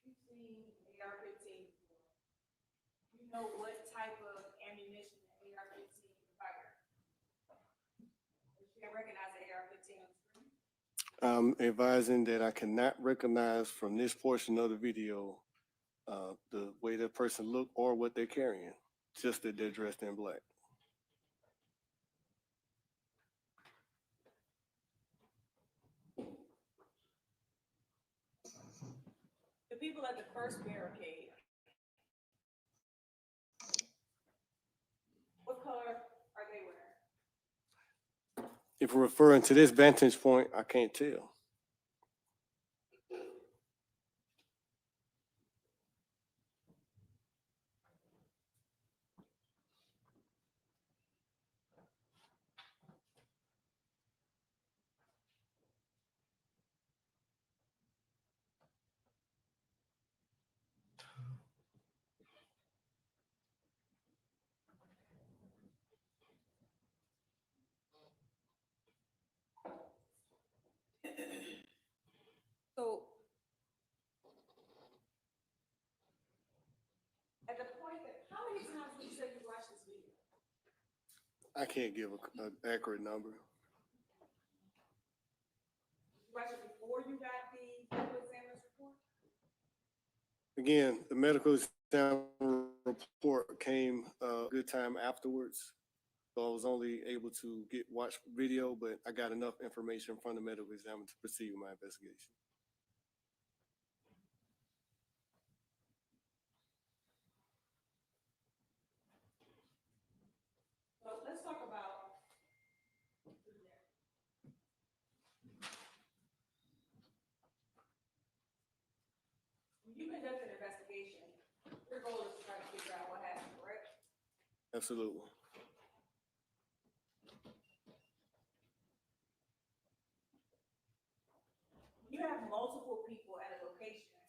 you've seen AR-15 before. You know what type of ammunition the AR-15 fire. You can recognize the AR-15 on the screen. I'm advising that I cannot recognize from this portion of the video the way that person looked or what they're carrying, just that they're dressed in black. The people at the first barricade, what color are they wearing? If we're referring to this vantage point, I can't tell. So at the point that, how many times would you say you watched this video? I can't give an accurate number. You watched it before you got the medical examiner's report? Again, the medical exam report came a good time afterwards. So I was only able to watch video, but I got enough information from the medical examiner to proceed with my investigation. So let's talk about. When you conduct an investigation, your goal is to try to figure out what happened, correct? Absolutely. You have multiple people at a location.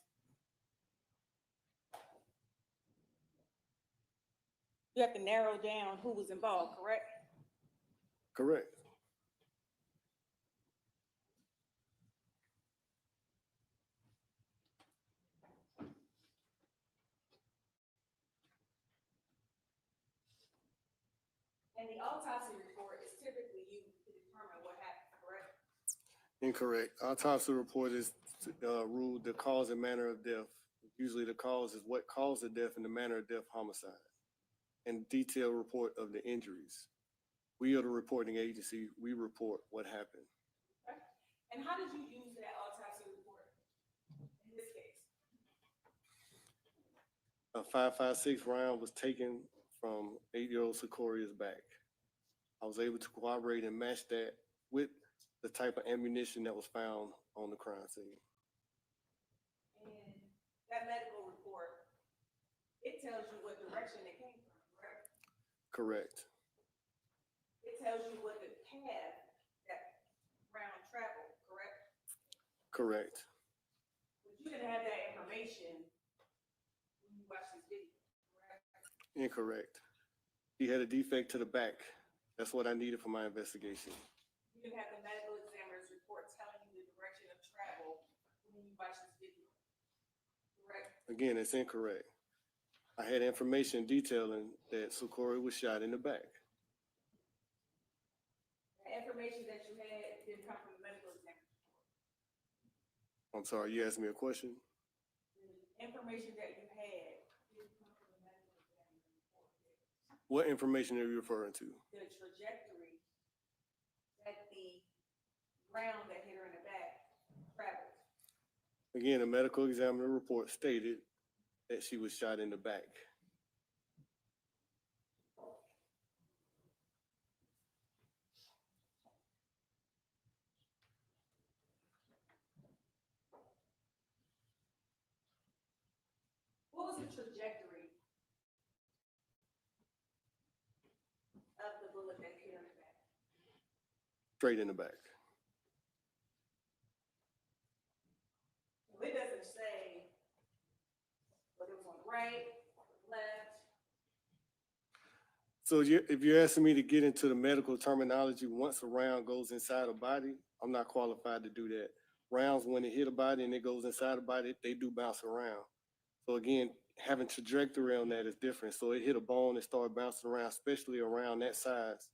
You have to narrow down who was involved, correct? Correct. And the autopsy report is typically used to determine what happened, correct? Incorrect. Autopsy report is ruled the cause and manner of death. Usually the cause is what caused the death and the manner of death, homicide, and detailed report of the injuries. We are the reporting agency. We report what happened. Okay. And how did you use that autopsy report in this case? A 5.56 round was taken from 8-year-old Secorea's back. I was able to corroborate and match that with the type of ammunition that was found on the crime scene. And that medical report, it tells you what direction it came from, correct? Correct. It tells you what the path that round traveled, correct? Correct. But you didn't have that information when you watched this video, correct? Incorrect. He had a defect to the back. That's what I needed for my investigation. You didn't have the medical examiner's report telling you the direction of travel when you watched this video, correct? Again, it's incorrect. I had information detailing that Secorea was shot in the back. The information that you had didn't come from the medical examiner's report. I'm sorry, you asked me a question? The information that you had didn't come from the medical examiner's report. What information are you referring to? The trajectory that the round that hit her in the back traveled. Again, a medical examiner report stated that she was shot in the back. What was the trajectory of the bullet that hit her in the back? Straight in the back. Well, it doesn't say whether it was on the right, left. So if you're asking me to get into the medical terminology, once a round goes inside a body, I'm not qualified to do that. Rounds, when it hit a body and it goes inside a body, they do bounce around. So again, having trajectory on that is different. So it hit a bone and started bouncing around, especially around that size.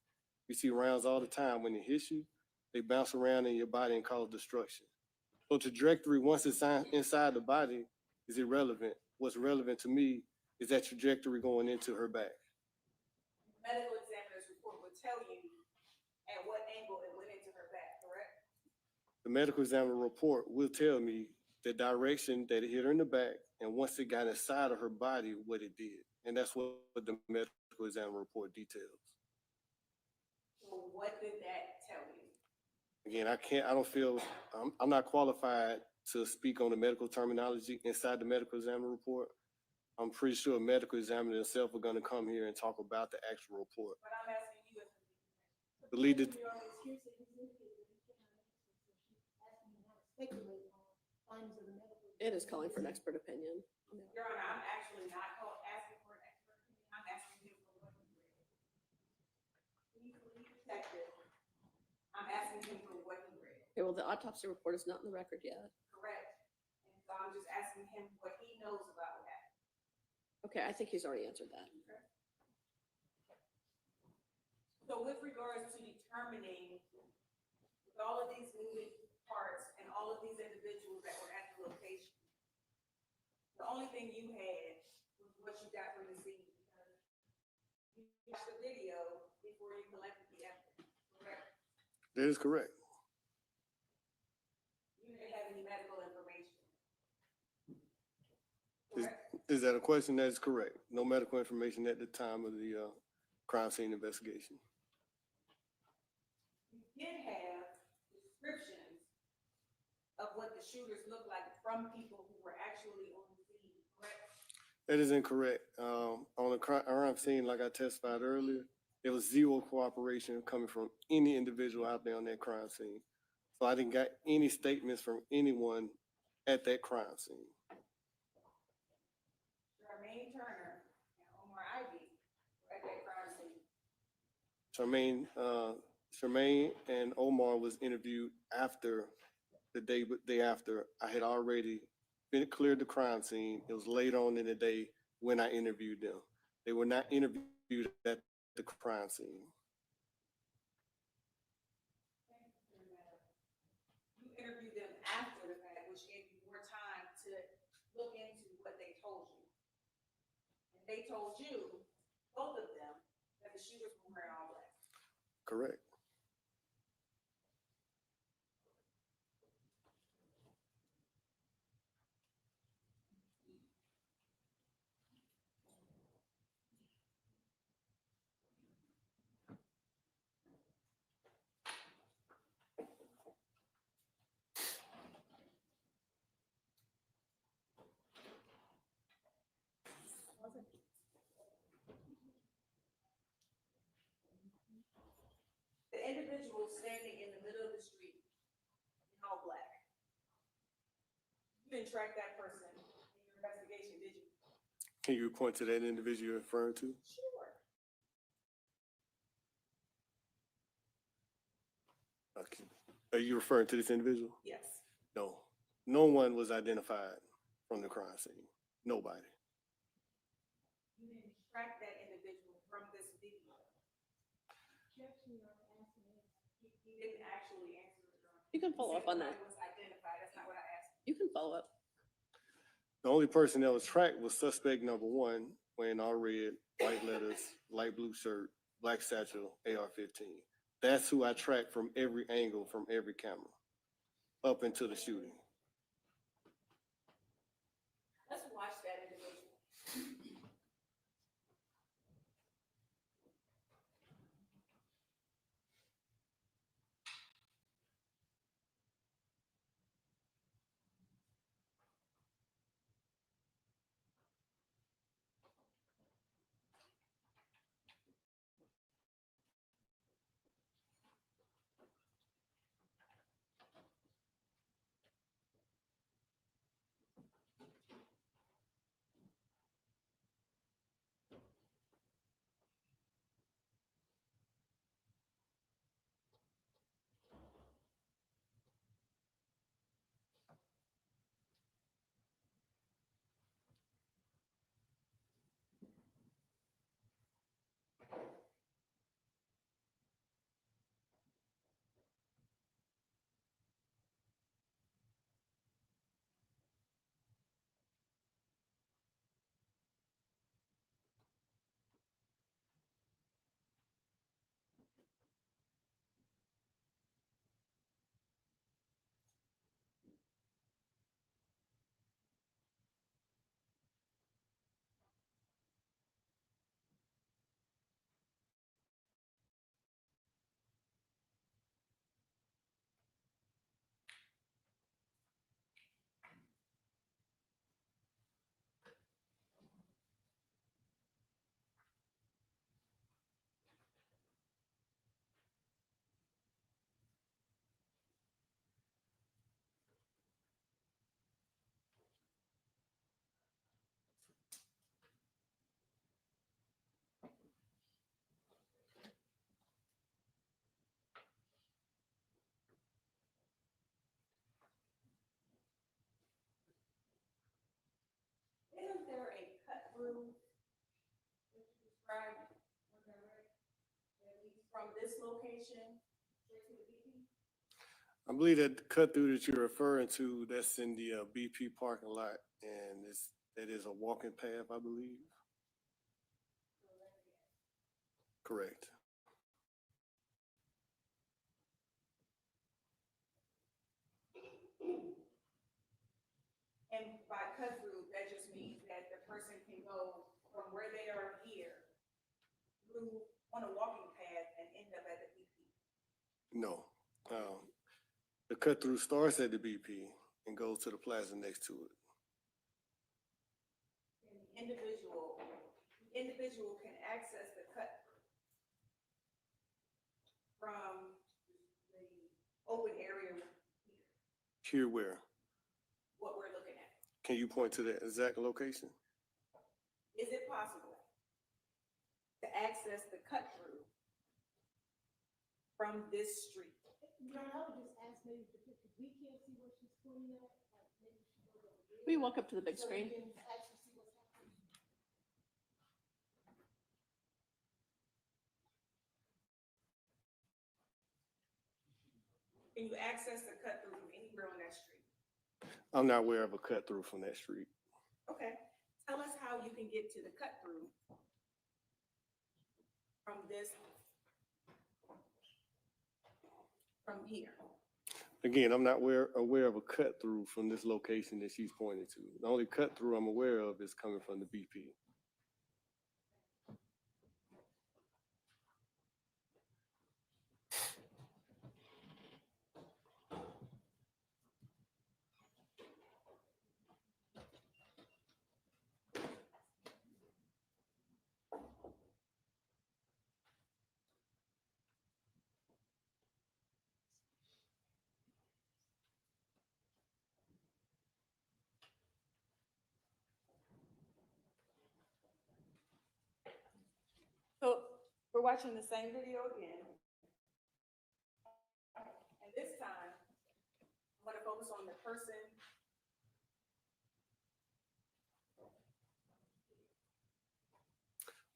You see rounds all the time. When it hits you, they bounce around in your body and cause destruction. So trajectory, once it's inside the body, is irrelevant. What's relevant to me is that trajectory going into her back. Medical examiner's report would tell you at what angle it went into her back, correct? The medical examiner report will tell me the direction that it hit her in the back, and once it got inside of her body, what it did. And that's what the medical examiner report details. So what did that tell you? Again, I'm not qualified to speak on the medical terminology inside the medical examiner report. I'm pretty sure a medical examiner themselves are gonna come here and talk about the actual report. But I'm asking you as The lead, It is calling for an expert opinion. Your Honor, I'm actually not asking for an expert opinion. I'm asking him for what he read. He's the lead detective. I'm asking him for what he read. Okay, well, the autopsy report is not in the record yet. Correct. And so I'm just asking him what he knows about that. Okay, I think he's already answered that. So with regards to determining with all of these moving parts and all of of these individuals that were at the location. The only thing you had was what you got from the scene, because you watched the video before you collected the evidence, correct? That is correct. You didn't have any medical information. Is, Correct? is that a question? That is correct. No medical information at the time of the crime scene investigation. You did have descriptions of what the shooters looked like from people who were actually on the scene, correct? That is incorrect. On the crime scene, like I testified earlier, there was zero cooperation coming from any individual out there on that crime scene. So I didn't get any statements from anyone at that crime scene. Jermaine Turner and Omar Ivy were at that crime scene. Charmaine and Omar was interviewed after the day after. I had already cleared the crime scene. It was later on in the day when I interviewed them. They were not interviewed at the crime scene. You interviewed them after the fact, which gave you more time to look into what they told you. And they told you, both of them, that the shooters were wearing all black. Correct. The individual standing in the middle of the street in all black. You didn't track that person in your investigation, did you? Can you point to that individual you're referring to? Sure. Okay. Are you referring to this individual? Yes. No. No one was identified from the crime scene. Nobody. You didn't track that individual from this video. He didn't actually answer it. You can follow up on that. Nobody was identified, that's not what I asked. You can follow up. The only person that was tracked was suspect number one, wearing all red, white letters, light blue shirt, black satchel, AR-15. That's who I tracked from every angle, from every camera, up into the shooting. Let's watch that individual. Isn't there a cut through that you described on direct, at least from this location straight to the BP? I believe that cut through that you're referring to, that's in the BP parking lot, and that is a walking path, I believe. Correct. And by cut through, that just means that the person can go from where they are here through on a walking path and end up at the BP. No. The cut through starts at the BP and goes to the plaza next to it. And the individual can access the cut through from the open area here, Here where? what we're looking at. Can you point to the exact location? Is it possible to access the cut through from this street? Your Honor, I would just ask maybe, because we can't see what she's pointing at, like, maybe she goes over there. Will you walk up to the big So we screen? can actually see what's happening. Can you access the cut through from anywhere on that street? I'm not aware of a cut through from that street. Okay, tell us how you can get to the cut through from this, from here. Again, I'm not aware of a cut through from this location that she's pointing to. The only cut through I'm aware of is coming from the BP. So we're watching the same video again. And this time, I'm gonna focus on the person.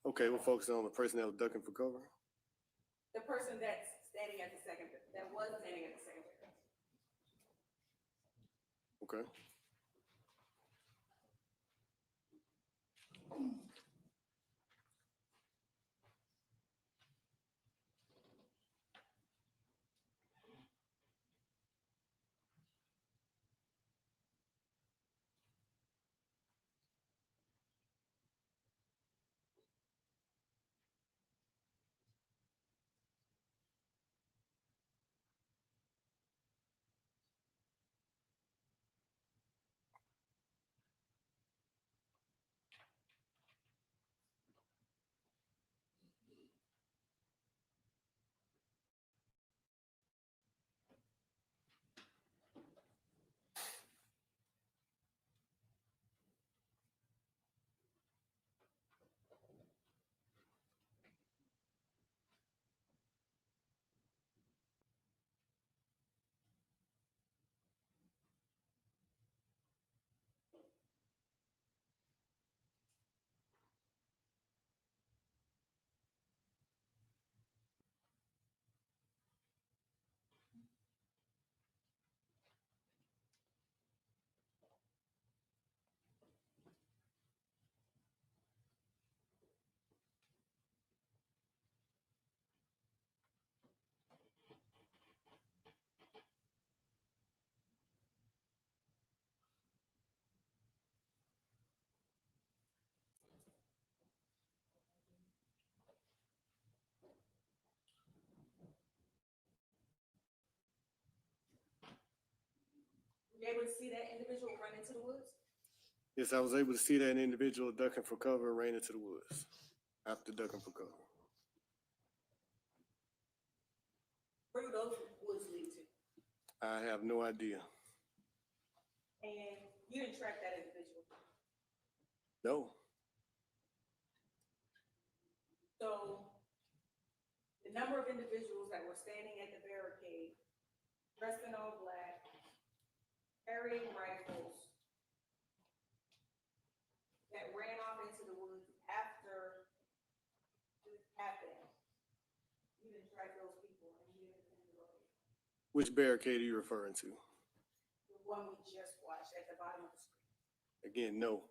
Okay, we're focusing on the person that was ducking for cover. The person that's standing at the second, that was standing at the second. Okay. Were you able to see that individual run into the woods? Yes, I was able to see that individual ducking for cover and ran into the woods after ducking for cover. Where do those woods lead to? I have no idea. And you didn't track that individual. No. So the number of individuals that were standing at the barricade, dressed in all black, carrying rifles, that ran off into the woods after this happened. You didn't track those people and you didn't send the location. Which barricade are you referring to? The one we just watched at the bottom of the screen. Again, no.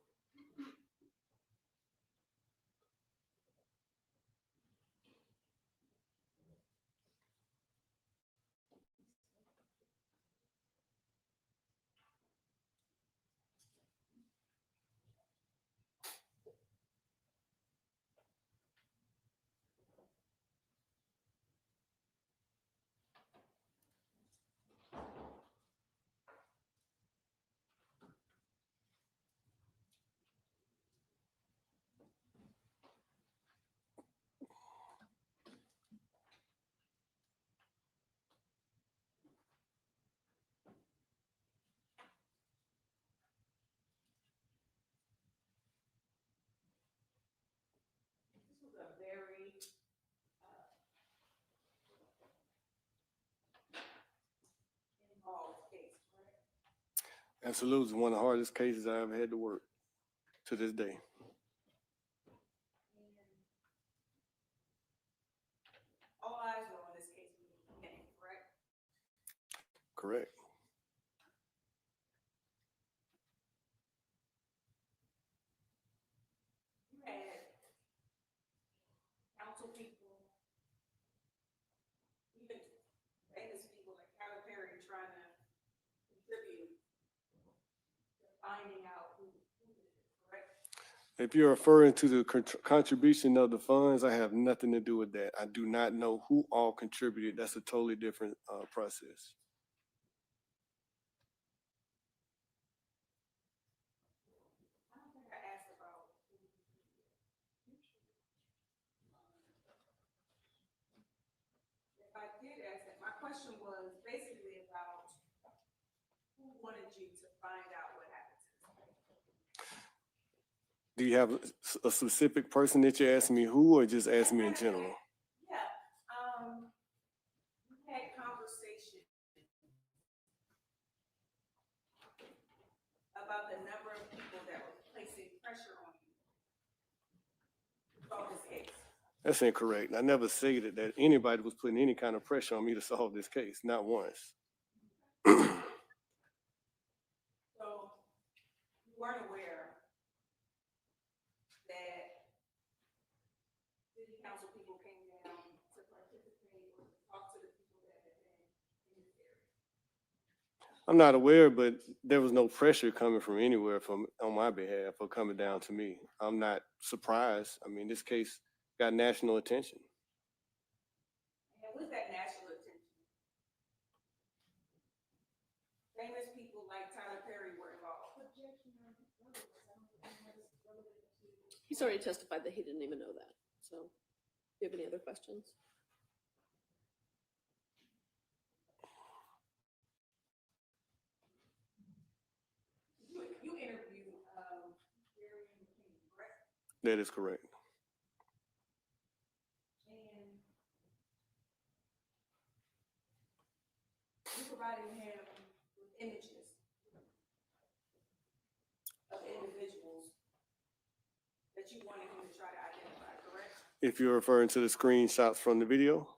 This was a very, involved case, correct? Absolutely, one of the hardest cases I ever had to work to this day. And all eyes were on this case from the beginning, correct? Correct. You had council people, even famous people like Tyler Perry trying to contribute to finding out who did it, correct? If you're referring to the contribution of the funds, I have nothing to do with that. I do not know who all contributed. That's a totally different process. I don't think I asked about who contributed. If I did ask that, my question was basically about who wanted you to find out what happened to this case? Do you have a specific person that you're asking me who, or just asking me in general? Yeah, we had conversation about the number of people that were placing pressure on you to solve this case. That's incorrect. I never stated that anybody was putting any kind of pressure on me to solve this case, not once. So you weren't aware that city council people came down to participate or to talk to the people that had been in this area? I'm not aware, but there was no pressure coming from anywhere from on my behalf or coming down to me. I'm not surprised. I mean, this case got national attention. And with that national attention, famous people like Tyler Perry were involved. He's already testified that he didn't even know that. So, do you have any other questions? You interviewed, Julian Conley, correct? That is correct. And you provided him with images of individuals that you wanted him to try to identify, correct? If you're referring to the screenshots from the video,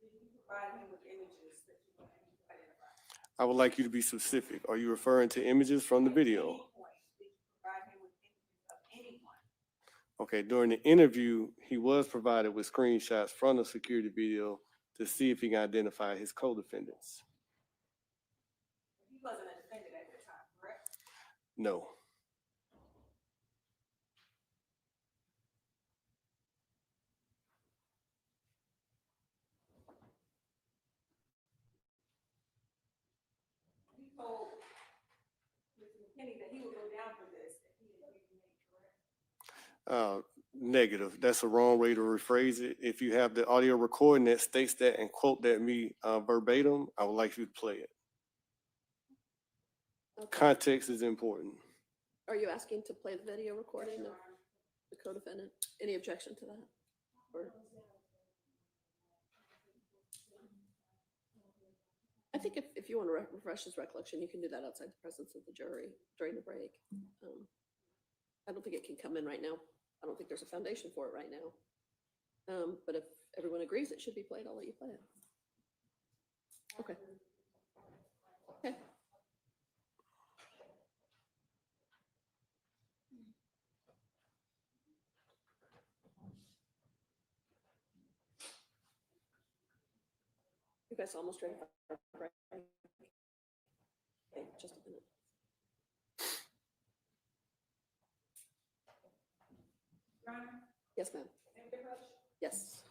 Did you provide him with images that you wanted him to identify? I would like you to be specific. Are you referring to images from the At video? any point, did you provide him with images of anyone? Okay, during the interview, he was provided with screenshots from the security video to see if he can identify his co-defendants. He wasn't a defendant at the time, correct? No. You told Mr. McKinney that he would go down for this if he agreed to make, correct? Negative. That's a wrong way to rephrase it. If you have the audio recording that states that and quote that me verbatim, I would like you to play it. Okay. Context is important. Are you asking to play the video recording of the co-defendant? Any objection to that? Or? I think if you want to refresh his recollection, you can do that outside the presence of the jury during the break. I don't think it can come in right now. I don't think there's a foundation for it right now. But if everyone agrees it should be played, I'll let you play it. Okay. Okay. You guys almost ready for break? Okay, just a minute. Your Honor, Yes, ma'am. Senator Rush? Yes.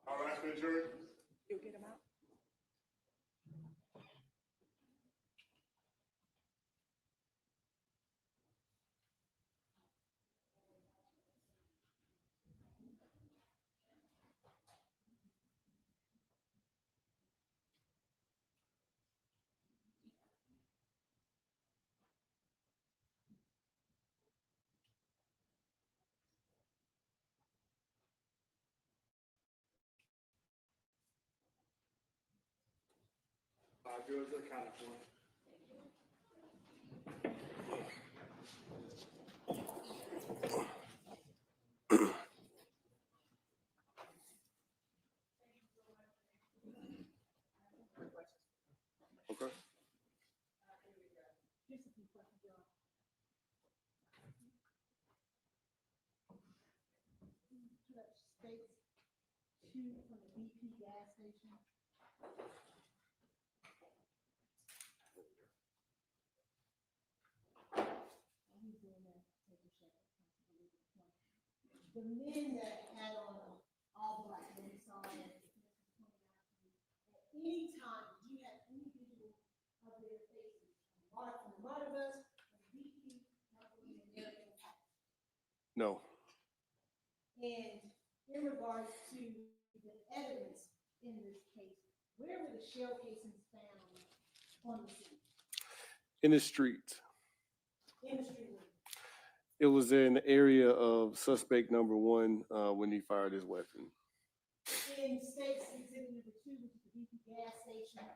All right, adjourned. You'll get them out? George, accounted for. Okay. Here's a few questions, y'all. Touch states two from the BP gas station. He's doing that, take a check. The men that had on all black, when we saw that, at any time, did you have any visual of their faces? One of the bus, the BP, in their impact. No. And in regards to the evidence in this case, where were the shell casings found on the scene? In the street. In the street. It was in the area of suspect number 1 when he fired his weapon. In states exhibit number 2, which is the BP gas station,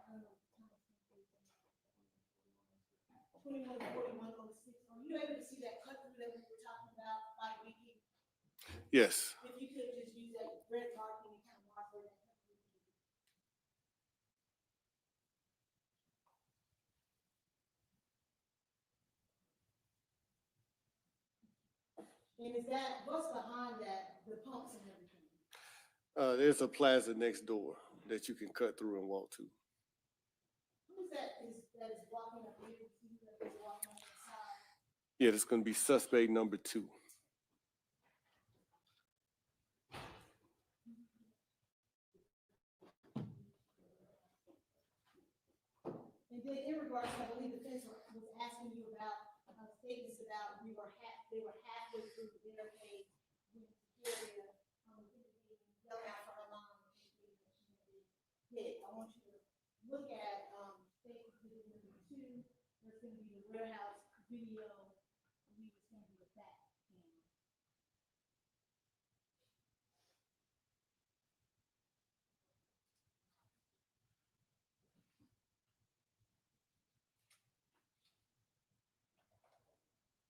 21, 41, 06. Are you able to see that cut through that we were talking about by BP? Yes. If you could just use that red marking and kind of mark where that cut through is. And is that, what's behind that, the pumps and everything? There's a plaza next door that you can cut through and walk to. Who's that is walking up here, who's that is walking on the side? Yeah, it's going to be suspect number 2. And then in regards, I believe the fence was asking you about, statements about they were halfway through the barricade when Secoriea, yelled out for her mom. I want you to look at, statement number 2, there's gonna be the warehouse video, I believe it's gonna be the back camera.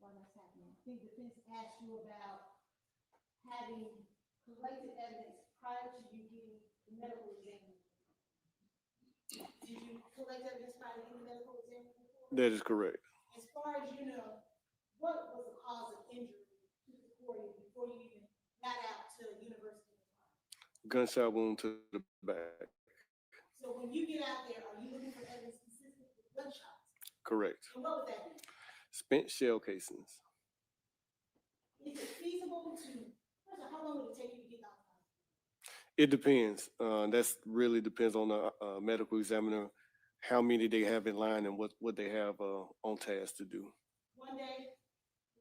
While that's happening, I think the fence asked you about having collected evidence prior to you getting the medical exam. Did you collect evidence prior to getting the medical exam report? That is correct. As far as you know, what was the cause of injury to Secoriea before you even got out to the University of Ohio? Gunshot wound to the back. So when you get out there, are you looking for evidence consistent with gunshots? Correct. And what would that be? Spent shell casings. Is it feasible to, first of all, how long would it take you to get out? It depends. That's really depends on the medical examiner, how many they have in line and what they have on task to do. 1 day,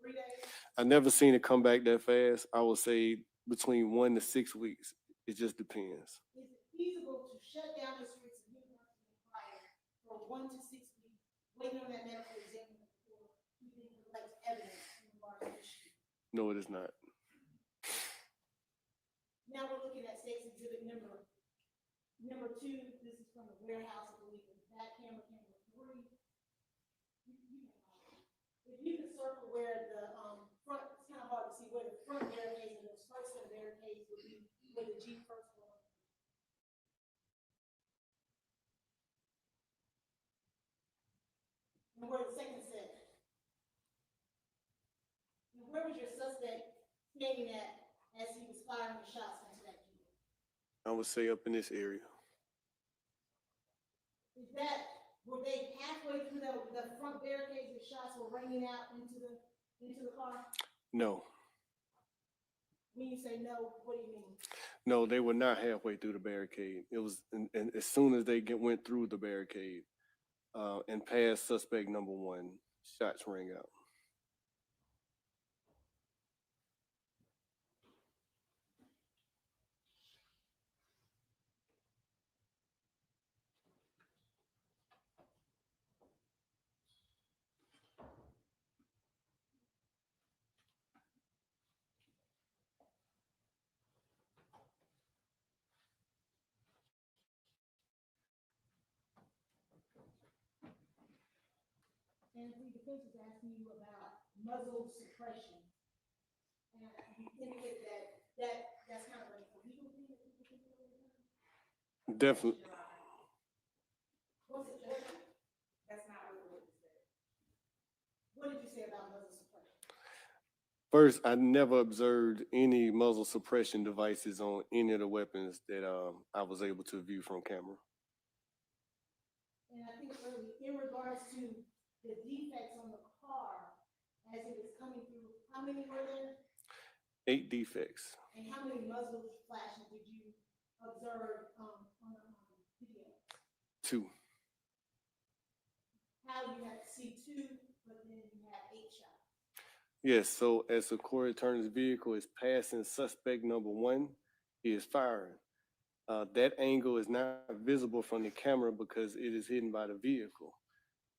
3 days? I never seen it come back that fast. I would say between 1 to 6 weeks. It just depends. Is it feasible to shut down the streets of University and Fire for 1 to 6 weeks, waiting on that medical examiner before you can collect evidence in regards to the issue? No, it is not. Now we're looking at state's exhibit number 2. This is from the warehouse, I believe, it's back camera 3. If you could circle where the front, it's kind of hard to see where the front barricades and those first set of barricades would be, where the Jeep first one. And where the second set. And where was your suspect standing at as he was firing the shots into that vehicle? I would say up in this area. Is that, were they halfway through the front barricades, the shots were raining out into the car? No, When you say no, what do you mean? no, they were not halfway through the barricade. It was, and as soon as they went through the barricade, and past suspect number one, shots rang out. And the defense is asking you about muzzle suppression. And you indicate that's kind of like a legal thing that people can do over time? Definitely, What's it, Judge? That's not what the witness said. What did you say about muzzle suppression? first, I never observed any muzzle suppression devices on any of the weapons that I was able to view from camera. And I think earlier, in regards to the defects on the car as it was coming through, how many were there? 8 defects. And how many muzzle flashes did you observe on the video? 2. How you have to see 2, but then you have 8 shots? Yes, so as Secoriea Turner's vehicle is passing suspect number 1, he is firing. That angle is not visible from the camera because it is hidden by the vehicle.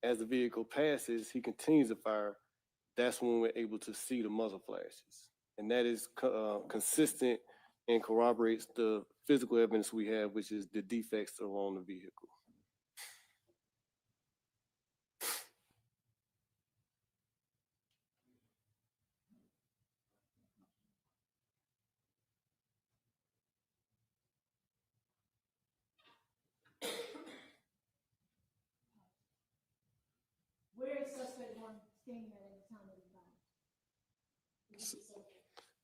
As the vehicle passes, he continues to fire. That's when we're able to see the muzzle flashes. And that is consistent and corroborates the physical evidence we have, which is the defects along the vehicle. Where is suspect 1 standing at the time of the crime?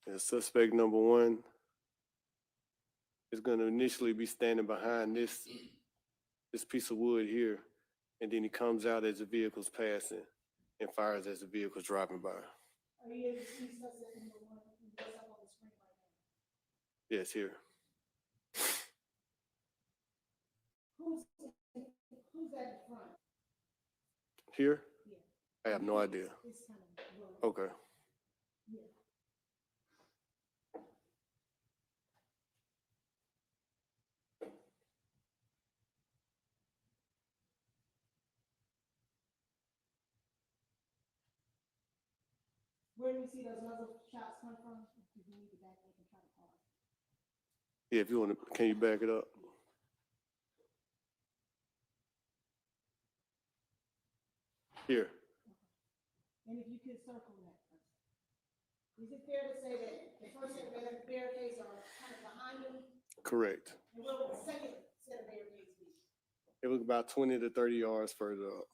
And suspect number 1 is going to initially be standing behind this piece of wood here, and then he comes out as the vehicle's passing and fires as the vehicle's driving by. Are you able to see suspect number 1 what's up on the screen right now? Yes, here. Who's at the front? Here? Yeah. I have no idea. It's kind of low. Okay. Yeah. Where do we see those muzzle shots come from? If you need to back up and try to pause. Yeah, if you want to, can you back it up? Here. And if you could circle that first. Is it fair to say that the first set of barricades are kind of behind them? Correct. And what would the second set of barricades be? It was about 20 to 30 yards further up.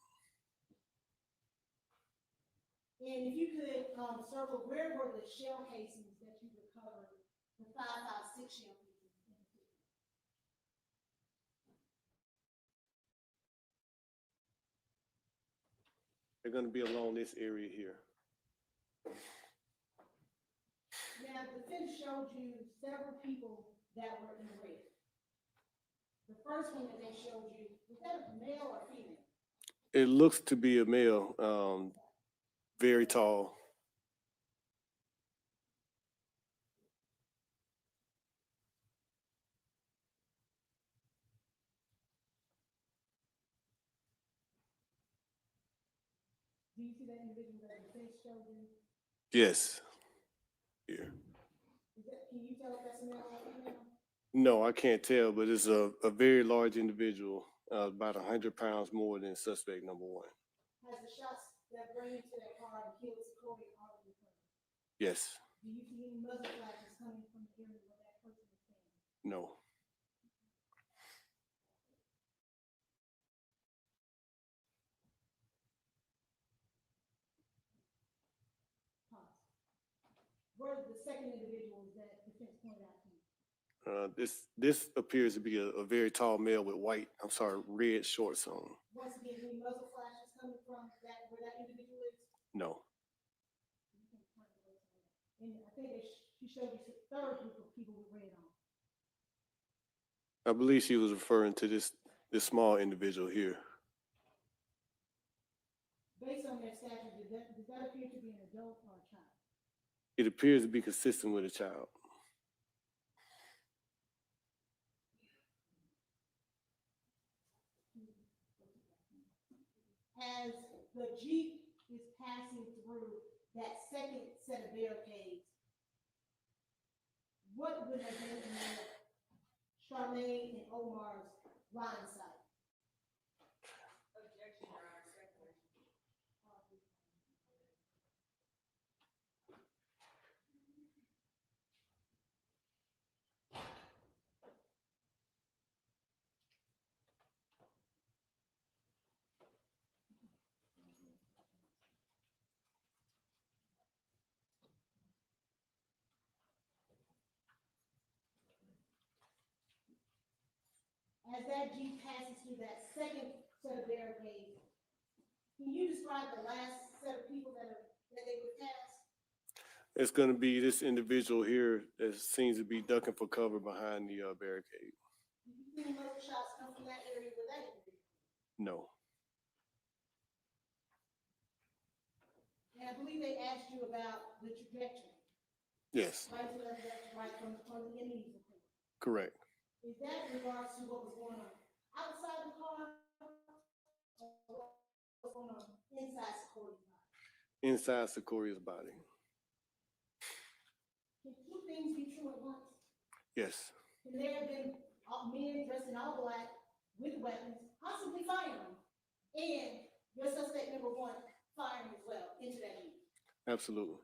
And if you could circle, where were the shell casings that you recovered, the 5.56 shell casings? They're going to be along this area here. Now, the defense showed you several people that were in the race. The first one that they showed you, was that a male or female? It looks to be a male, very tall. Do you see that individual that the defense showed you? Yes. Here. Can you tell if that's a male or female? No, I can't tell, but it's a very large individual, about 100 pounds more than suspect number 1. Has the shots that bring into that car and killed Secoriea already occurred? Yes. Do you see any muzzle flashes coming from the area where that person is standing? No. Pause. Were the second individuals that the defense pointed out to you? This appears to be a very tall male with red shorts on. Once again, any muzzle flashes coming from that, where that individual is? No, And I think she showed you the third group of people with red on. I believe she was referring to this small individual here. Based on their stature, does that appear to be an adult or a child? It appears to be consistent with a child. As the Jeep is passing through that second set of barricades, what would have been in Charmaine and Omar's line of sight? Objection, Your Honor, second. As that Jeep passes through that second set of barricades, can you describe the last set of people that they would pass? It's going to be this individual here that seems to be ducking for cover behind the barricade. Did you see any muzzle shots come from that area where that individual? No. And I believe they asked you about the trajectory, Yes, right to left, right from the enemy's report. correct. Is that in regards to what was going on outside the car, or what was going on inside Secoria's body? Inside Secoria's body. Can two things be true at once? Yes, Can there have been men dressed in all black with weapons, possibly firing, and your suspect number one firing as well into that Jeep? absolutely.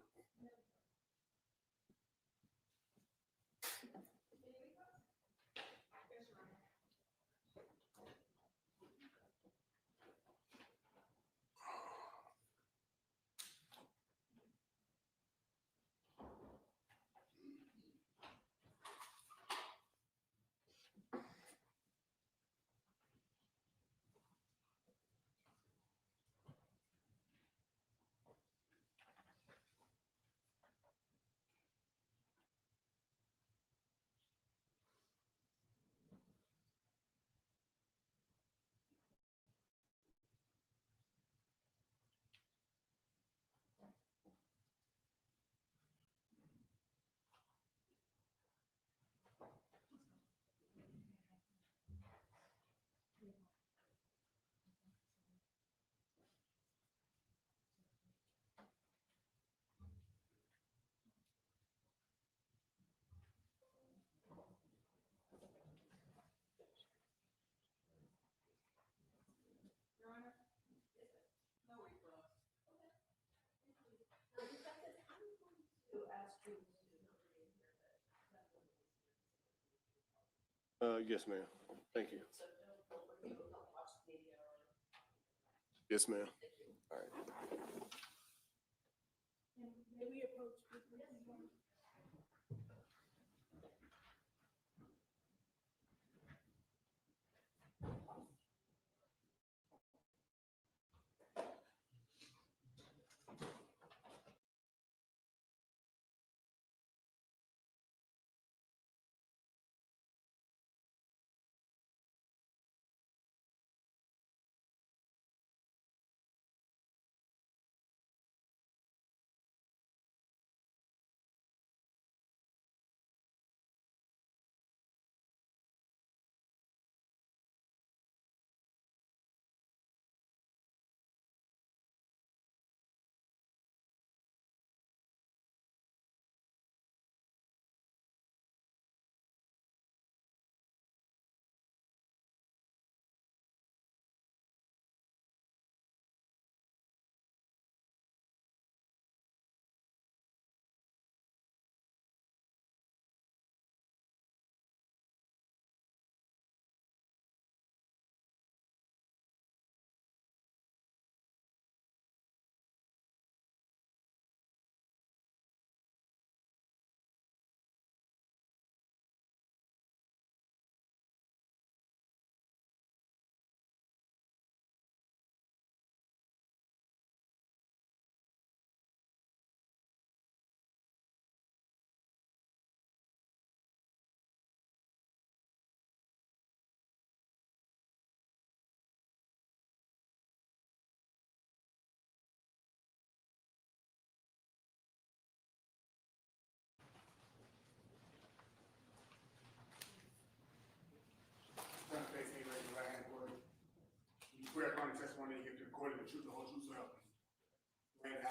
Your Honor? No referral. Yes, ma'am. Thank you. Yes, ma'am. All right. And may we approach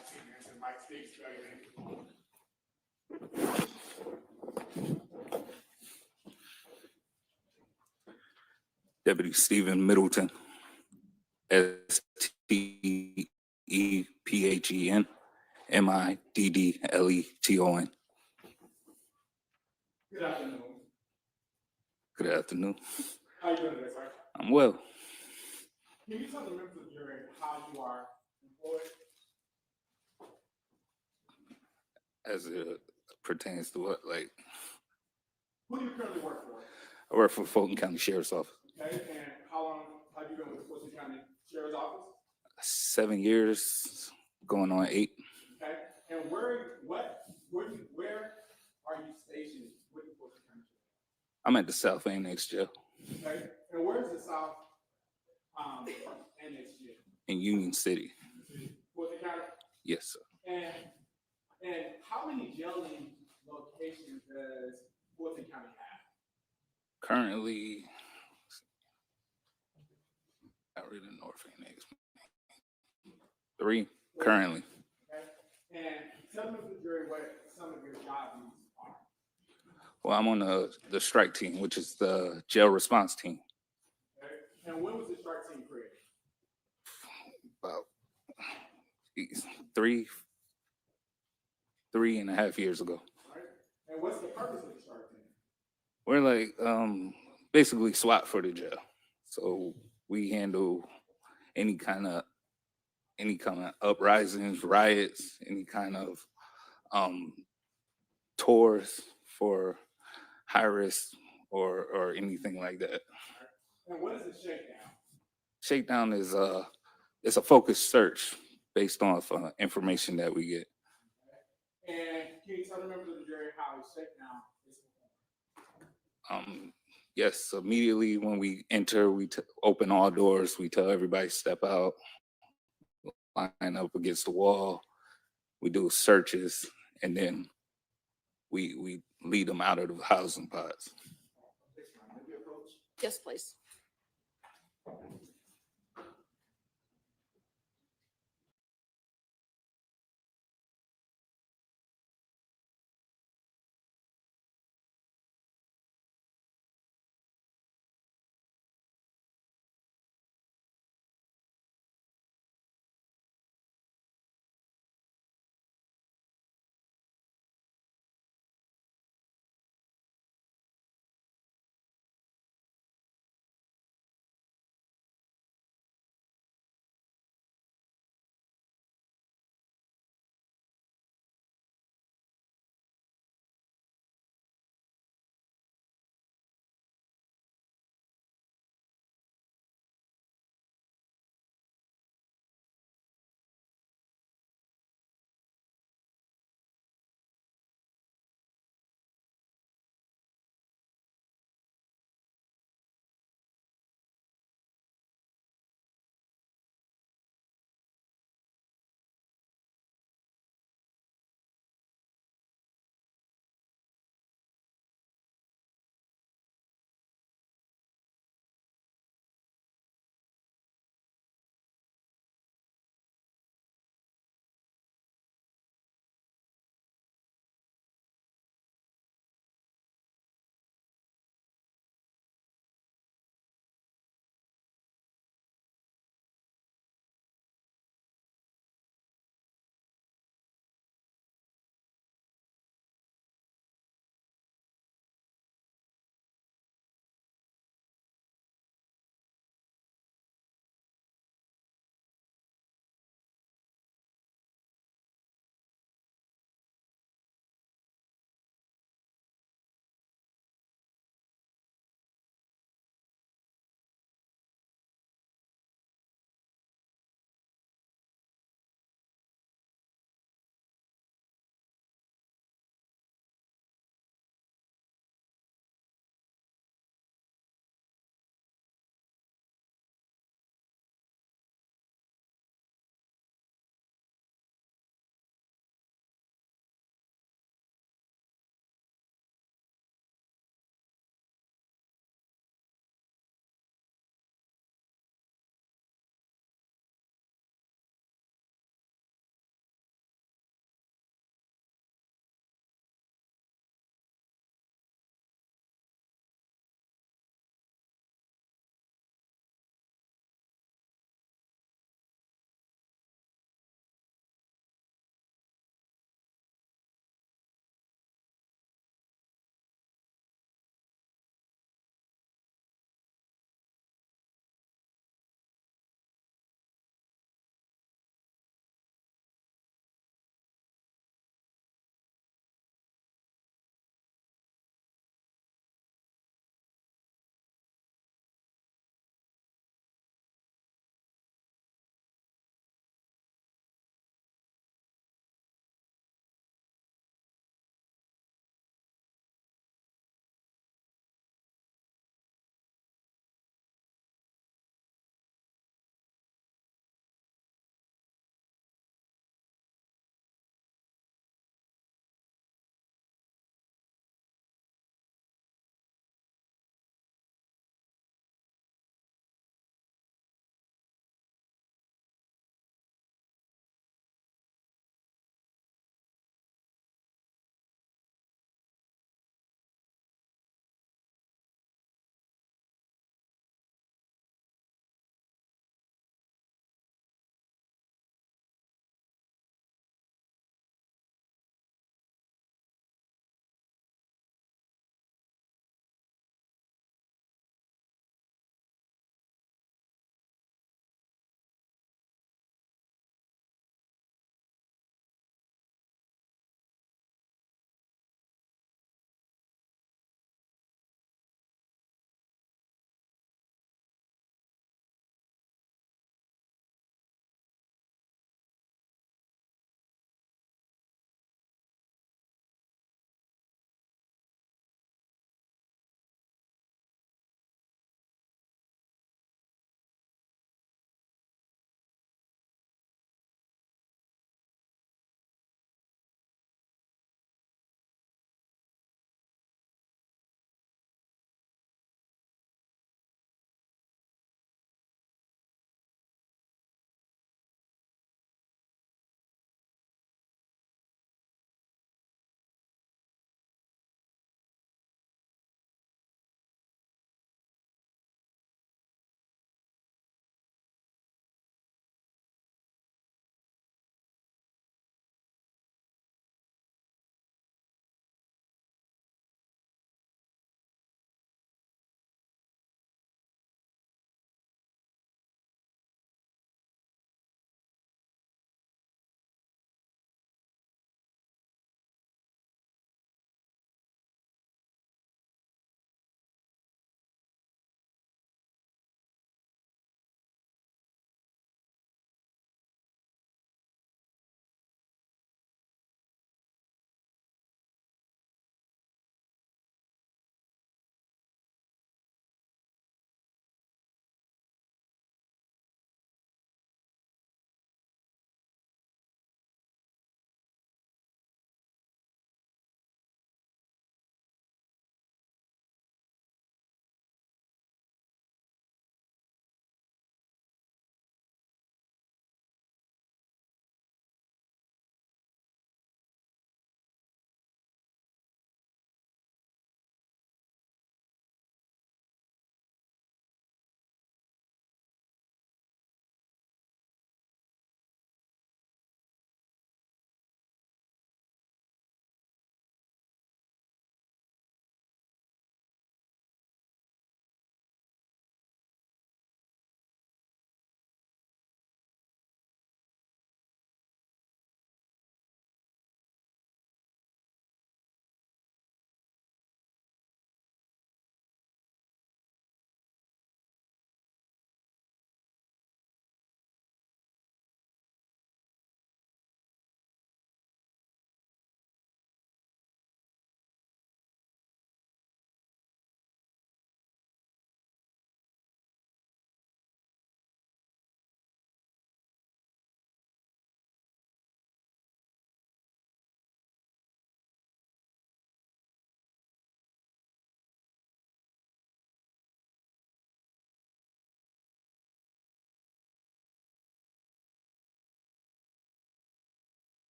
opinion, and my state's evaluating. Deputy Stephen Middleton, STEPHEN, MIDDLETON. Good afternoon. Good afternoon. How you doing today, sir? I'm well. Can you tell the members of the jury how you are employed? As it pertains to what, like, Who do you currently work for? I work for Fulton County Sheriff's Office. Okay, and how long have you been with the Fulton County Sheriff's Office? 7 years, going on 8. Okay, and where are you stationed with the Fulton County Sheriff's? I'm at the South Annex Jail Okay, and where's the South Annex Jail? in Union City. Fulton County? Yes, sir. And how many jailing locations does Fulton County have? Currently, not really North Annex. 3 currently. Okay, and tell them to the jury what some of your job duties are. Well, I'm on the strike team, which is the jail response team. Okay, and when was the strike team created? About 3.5 years ago. All right, and what's the purpose of the strike team? We're like basically SWAT for the jail. So we handle any kind of uprisings, riots, any kind of tours for high risk or anything like that. And what is a shakedown? Shakedown is it's a focused search based off information that we get. And can you tell the members of the jury how a shakedown is performed? Yes, immediately when we enter, we open all doors. We tell everybody step out, line up against the wall. We do searches, and then we lead them out of the housing pods. Yes, please.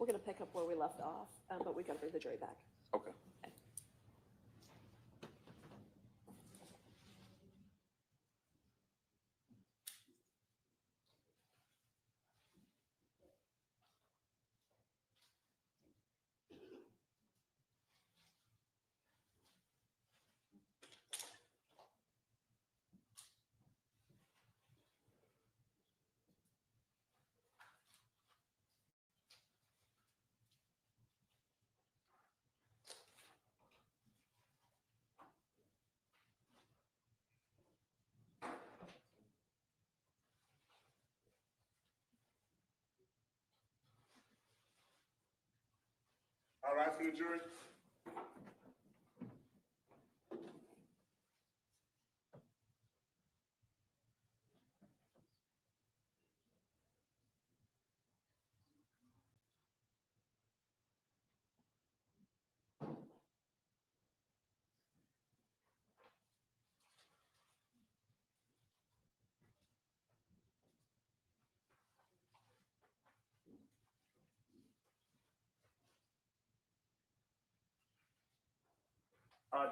We're gonna pick up where we left off, but we gotta bring the jury back. Okay. All right, for the jury.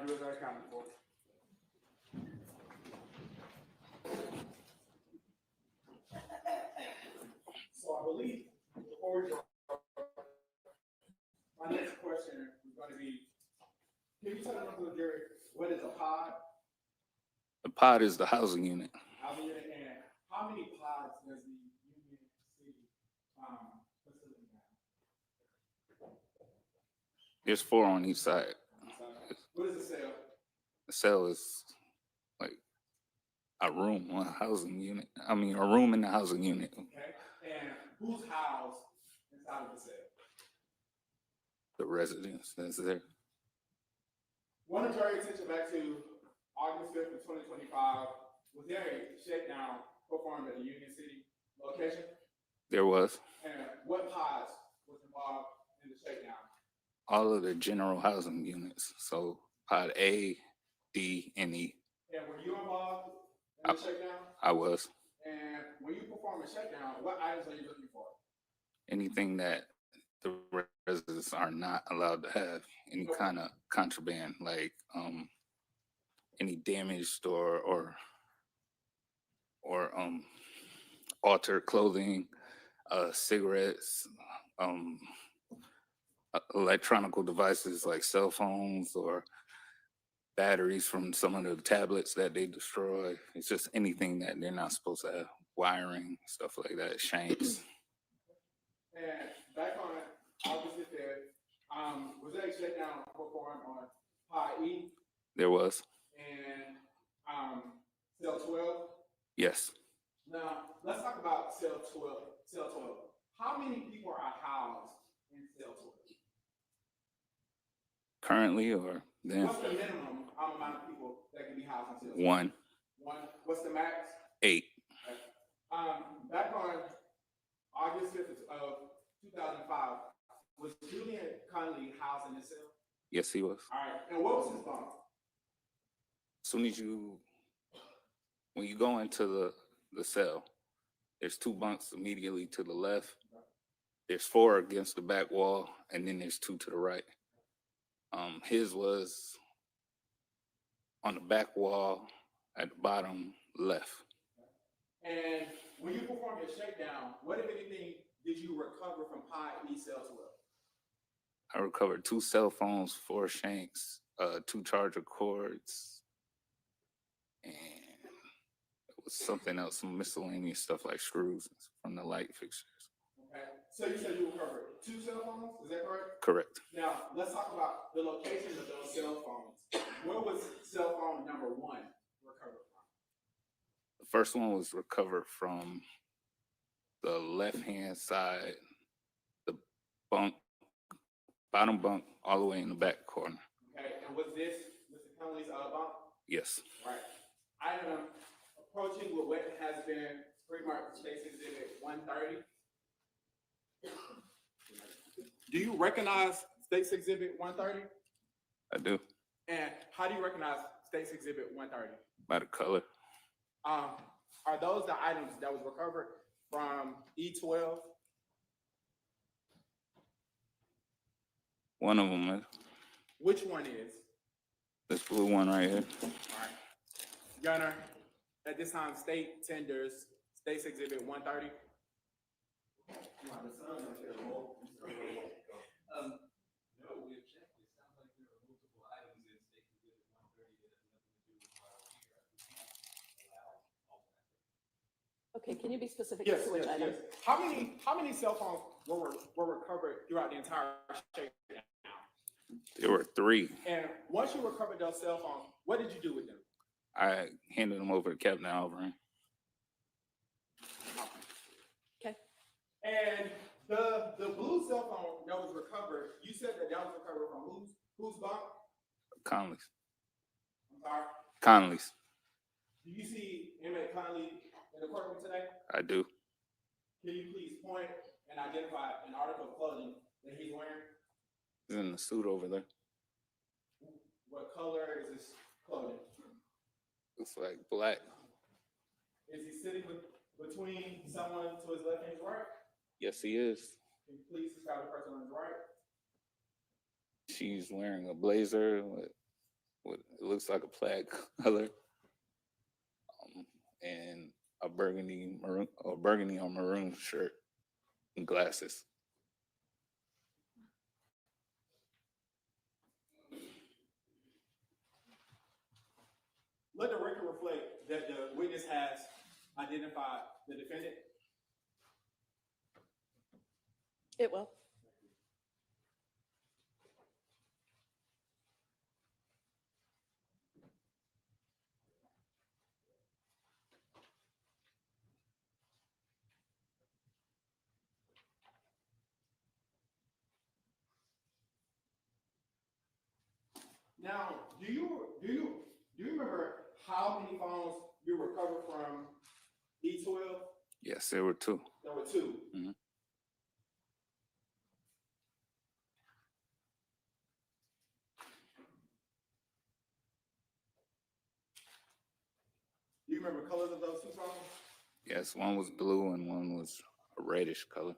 Do as I accounted for. So I believe before we go, my next question is going to be, can you tell the members of the jury what is a pod? The pod is the housing unit. Housing unit, and how many pods does the Union City facility have? There's 4 on each side. What is the cell? The cell is like a room, a housing unit. I mean, a room in the housing unit. Okay, and who's housed inside of the cell? The residence that's there. Want to draw your attention back to August 5th of 2025. Was there a shakedown performed at the Union City location? There was. And what pods was involved in the shakedown? All of the general housing units. So pod A, D, and E. And were you involved in the shakedown? I was. And when you perform a shakedown, what items are you looking for? Anything that the residents are not allowed to have, any kind of contraband, like any damaged or altered clothing, cigarettes, electronic devices like cell phones or batteries from some of the tablets that they destroy. It's just anything that they're not supposed to have, wiring, stuff like that, shanks. And back on August 5th, was there a shakedown performed on pod E There was. and cell 12? Yes. Now, let's talk about cell 12. Cell 12. How many people are housed in cell 12? Currently or then? What's the minimum amount of people that can be housed in cell 12? 1. 1. What's the max? 8. Back on August 5th of 2005, was Julian Conley housed in the cell? Yes, he was. All right. And what was his bunk? As soon as when you go into the cell, there's 2 bunks immediately to the left. There's 4 against the back wall, and then there's 2 to the right. His was on the back wall at the bottom left. And when you performed your shakedown, what, if anything, did you recover from pod E cell 12? I recovered 2 cell phones, 4 shanks, 2 charger cords, and it was something else, some miscellaneous stuff like screws from the light fixtures. Okay. So you said you recovered 2 cell phones, is that correct? Correct. Now, let's talk about the location of those cell phones. Where was cell phone number 1 recovered from? The first one was recovered from the left-hand side, the bunk, bottom bunk, all the way in the back corner. Okay, and was this Mr. Conley's bunk? Yes. Right. I am approaching what has been pre-marked State's Exhibit 130. Do you recognize State's Exhibit 130? I do. And how do you recognize State's Exhibit 130? By the color. Are those the items that was recovered from E12? One of them is Which one is? this blue one right here. Alright. Your Honor, at this time, state tenders State's Exhibit 130. No, we have checked. It sounds like there are multiple items in State Exhibit 130 that have nothing to do with here. We can't allow all that. Okay, can you be specific Yes, as to which yes, item? yes. How many cell phones were recovered throughout the entire shakedown? There were 3. And once you recovered those cell phones, what did you do with them? I handed them over to Captain Alvarin. Okay, And the blue cell phone that was recovered, you said that was recovered from whose bunk? Conley's. I'm sorry. Conley's. Do you see inmate Conley in the courtroom today? I do. Can you please point and identify an article of clothing that he's wearing? He's in the suit over there. What color is his clothing? Looks like black. Is he sitting between someone to his left and his right? Yes, he is. Can you please describe the person on his right? She's wearing a blazer with it looks like a plaid color, and a burgundy or maroon shirt and glasses. Let the record reflect that the witness has identified the defendant. it will. Now, do you remember how many phones you recovered from E12? Yes, there were 2. There were 2. Mhm. Do you remember colors of those 2 phones? Yes, one was blue and one was a reddish color.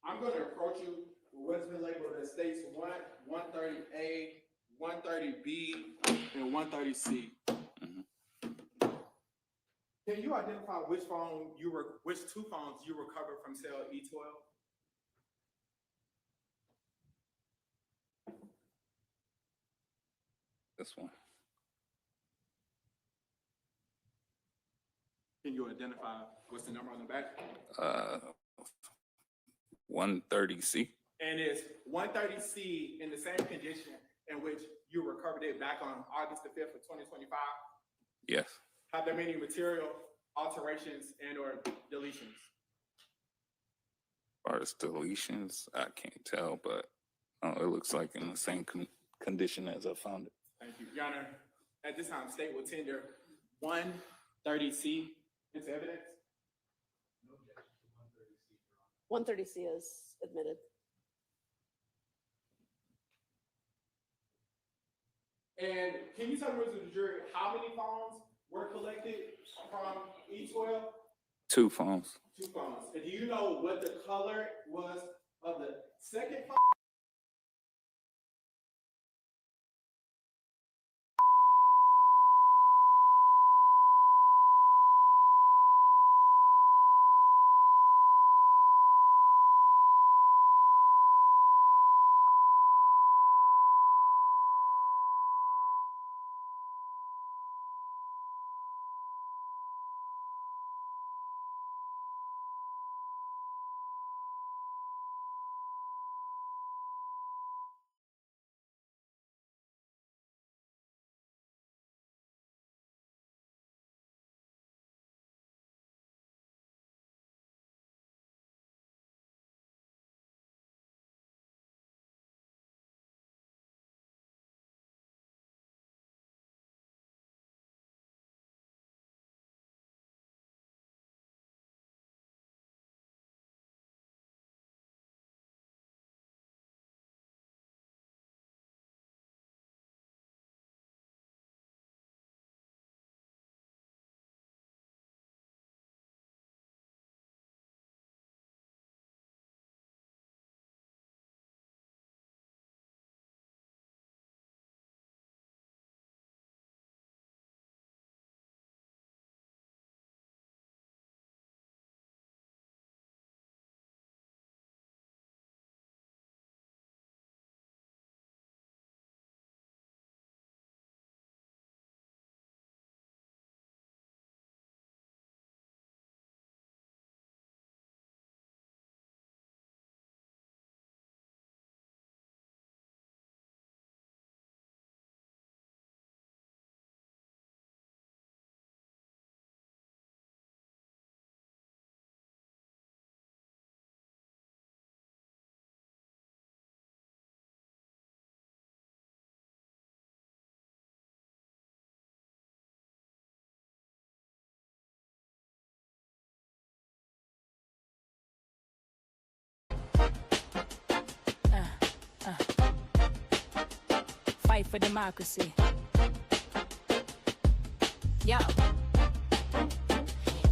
I'm going to approach you with what's been labeled as states 130A, 130B, and 130C. Can you identify which 2 phones you recovered from cell E12? This one. Can you identify what's the number on the back? 130C. And is 130C in the same condition in which you recovered it back on August the 5th of 2025? Yes. Have there been any material alterations and or deletions? As far as deletions, I can't tell, but it looks like in the same condition as I found it. Thank you. Your Honor, at this time, state will tender 130C into evidence. 130C is admitted. And can you tell me, to the jury, how many phones were collected from E12? 2 phones. 2 phones. And do you know what the color was of the second phone? Fight for democracy.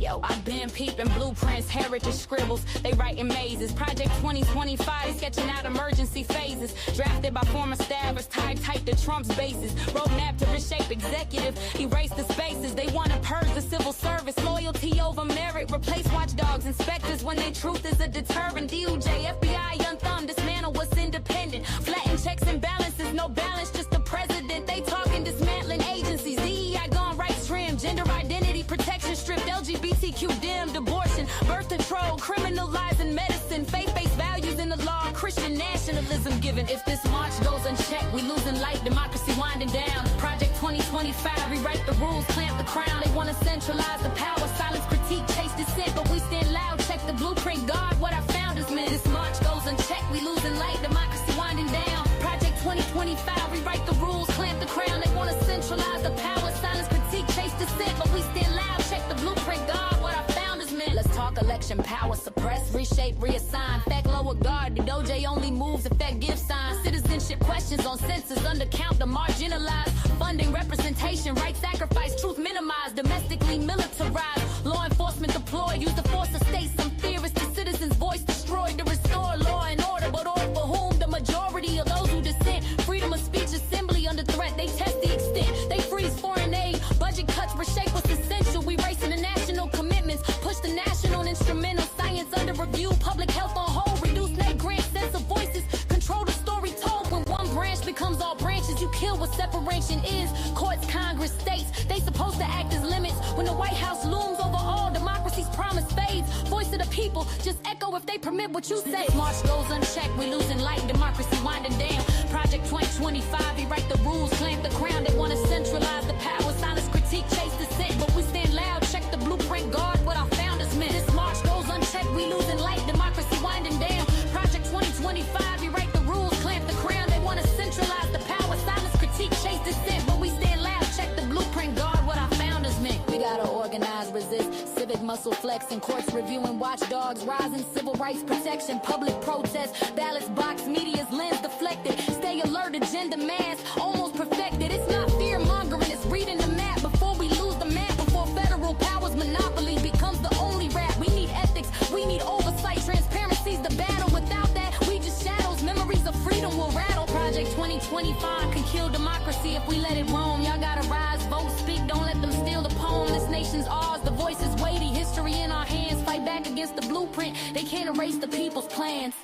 Yo, I've been peeping blueprints, heritage scribbles, they write in mazes. Project 2025, sketching out emergency phases. Drafted by former staffers, tied tight to Trump's bases. Roadmap to reshape executive, erase the spaces. They want to purge the civil service, loyalty over merit. Replace watchdogs, inspectors when their truth is a deterrent. DOJ, FBI, unthumb, dismantle what's independent. Flatten checks and balances, no balance, just the president. They talking dismantling agencies. DEI gone rights trim, gender identity protection stripped, LGBTQ dimmed, abortion, birth control, criminalizing medicine, faith-based values in the law, Christian nationalism given. If this march goes unchecked, we losing light, democracy winding down. Project 2025, rewrite the rules, clamp the crown. They want to centralize the power, silence, critique, chase dissent, but we stand loud, check the blueprint, guard what our founders meant. This march goes unchecked, we losing light, democracy winding down. Project 2025, rewrite the rules, clamp the crown. They want to centralize the power, silence, critique, chase dissent, but we stand loud, check the blueprint, guard what our founders meant. Let's talk election power, suppress, reshape, reassign. Fact lower guard, the DOJ only moves if that gives signs. Citizenship questions on census, undercount the marginalized. Funding, representation, right sacrifice, truth minimized. Domestically militarized, law enforcement deployed. Use the force of state, some theorists, the citizens' voice destroyed. To restore law and order, but order for whom? The majority of those who dissent. Freedom of speech, assembly under threat. They test the extent, they freeze foreign aid. Budget cuts, reshape what's essential. We racing the national commitments. Push the national and instrumental. Science under review, public health on hold. Reduce net grant, sense of voices. Control the story told. When one branch becomes all branches, you kill what separation is. Courts, Congress, states, they supposed to act as limits. When the White House looms over all, democracy's promise fades. Voice of the people, just echo if they permit what you say. This march goes unchecked, we losing light, democracy winding down. Project 2025, rewrite the rules, clamp the crown. They want to centralize the power, silence, critique, chase dissent, but we stand loud, check the blueprint, guard what our founders meant. This march goes unchecked, we losing light, democracy winding down. Project 2025, rewrite the rules, clamp the crown. They want to centralize the power, silence, critique, chase dissent, but we stand loud, check the blueprint, guard what our founders meant. We gotta organize, resist, civic muscle flexing, courts reviewing, watchdogs, rising, civil rights protection, public protest, ballots box, media's lens deflected, stay alert, agenda mass, almost perfected. It's not fear mongering, it's reading the map before we lose the map, before federal powers monopoly becomes the only rap. We need ethics, we need oversight, transparency's the battle. Without that, we just shadows, memories of freedom will rattle. Project 2025 can kill democracy if we let it roam. Y'all gotta rise, vote, speak, don't let them steal the poem. This nation's ours, the voice is weighty, history in our hands. Fight back against the blueprint, they can't erase the people's plans.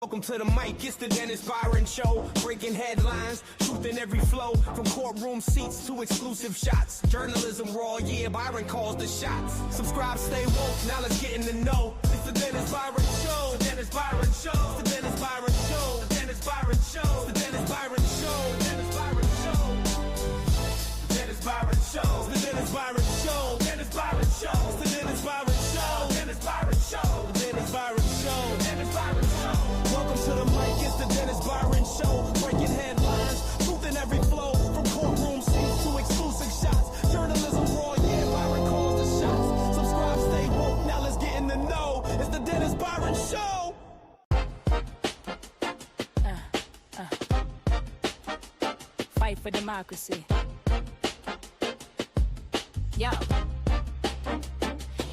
Welcome to the mic, it's the Dennis Byron Show. Breaking headlines, truth in every flow. From courtroom seats to exclusive shots. Journalism raw, yeah, Byron calls the shots. Subscribe, stay woke, now let's get in the know. It's the Dennis Byron Show. The Dennis Byron Show. The Dennis Byron Show. The Dennis Byron Show. The Dennis Byron Show. The Dennis Byron Show. The Dennis Byron Show. The Dennis Byron Show. Dennis Byron Show. The Dennis Byron Show. Dennis Byron Show. The Dennis Byron Show. Dennis Byron Show. Welcome to the mic, it's the Dennis Byron Show. Breaking headlines, truth in every flow. From courtroom seats to exclusive shots. Journalism raw, yeah, Byron calls the shots. Subscribe, stay woke, now let's get in the know. It's the Dennis Byron Show. Fight for democracy.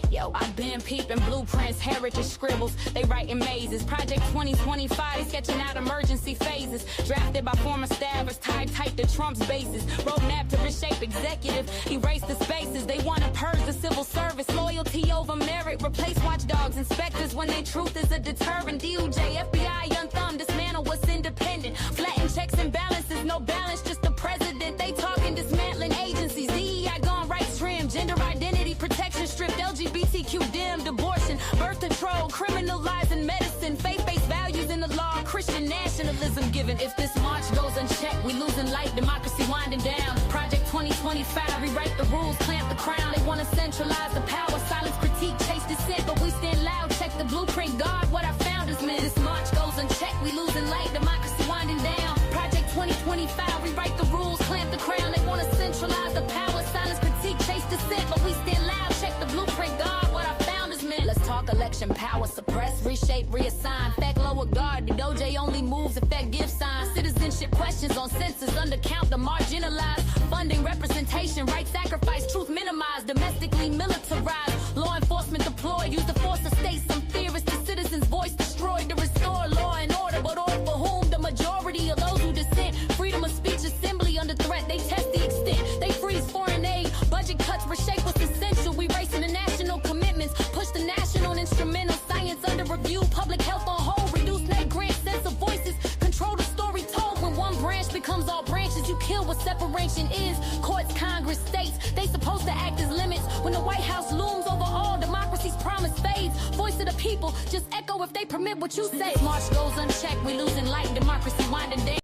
Yo, I've been peeping blueprints, heritage scribbles, they write in mazes. Project 2025, sketching out emergency phases. Drafted by former staffers, tied tight to Trump's bases. Roadmap to reshape executive, erase the spaces. They want to purge the civil service, loyalty over merit. Replace watchdogs, inspectors when their truth is a deterrent. DOJ, FBI, unthumb, dismantle what's independent. Flatten checks and balances, no balance, just the president. They talking dismantling agencies. DEI gone rights trim, gender identity protection stripped, LGBTQ dimmed, abortion, birth control, criminalizing medicine, faith-based values in the law, Christian nationalism given. If this march goes unchecked, we losing light, democracy winding down. Project 2025, rewrite the rules, clamp the crown. They want to centralize the power, silence, critique, chase dissent, but we stand loud, check the blueprint, guard what our founders meant. This march goes election power suppressed, reshape, reassign, fact lower guard, the OJ only moves effect give signs, citizenship questions on census, undercount the marginalized, funding representation, right sacrifice, truth minimized, domestically militarized, law enforcement deployed, use the force of state, some theorists, the citizens' voice destroyed to restore law and order, but all for whom the majority of those who dissent, freedom of speech, assembly under threat, they test the extent, they freeze foreign aid, budget cuts, reshape what's essential, we racing the national commitments, push the national and instrumental, science under review, public health on hold, reduce net grant, sense of voices, control the story told, when one branch becomes all branches, you kill what separation is, courts, Congress, states, they supposed to act as limits, when the White House looms over all, democracy's promise fades, voice of the people, just echo if they permit what you say, march goes unchecked, we losing light, democracy winding down.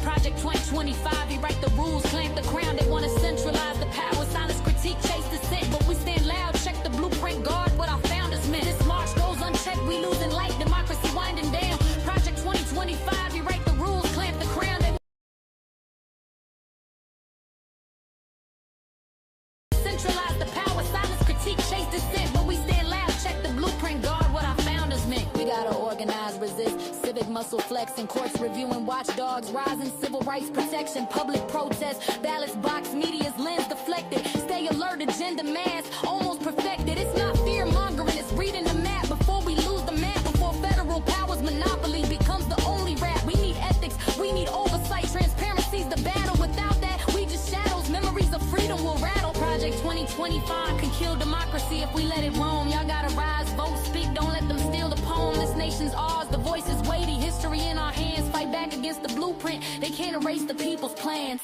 Project 2025, rewrite the rules, clamp the crown. They want to centralize the power, silence, critique, chase dissent. But we stand loud, check the blueprint, guard what our founders meant. This march goes unchecked, we losing light, democracy winding down. Project 2025, rewrite the rules, clamp the crown. They centralize the power, silence, critique, chase dissent. But we stand loud, check the blueprint, guard what our founders meant. We gotta organize, resist, civic muscle flexing, courts reviewing, watchdogs rising, civil rights protection, public protest, ballots box, media's lens deflected, stay alert, agenda mass, almost perfected. It's not fear mongering, it's reading the map before we lose the map, before federal powers monopoly becomes the only rap. We need ethics, we need oversight, transparency's the battle. Without that, we just shadows, memories of freedom will rattle. Project 2025 can kill democracy if we let it roam. Y'all gotta rise, vote, speak, don't let them steal the poem. This nation's ours, the voice is weighty, history in our hands, fight back against the blueprint. They can't erase the people's plans.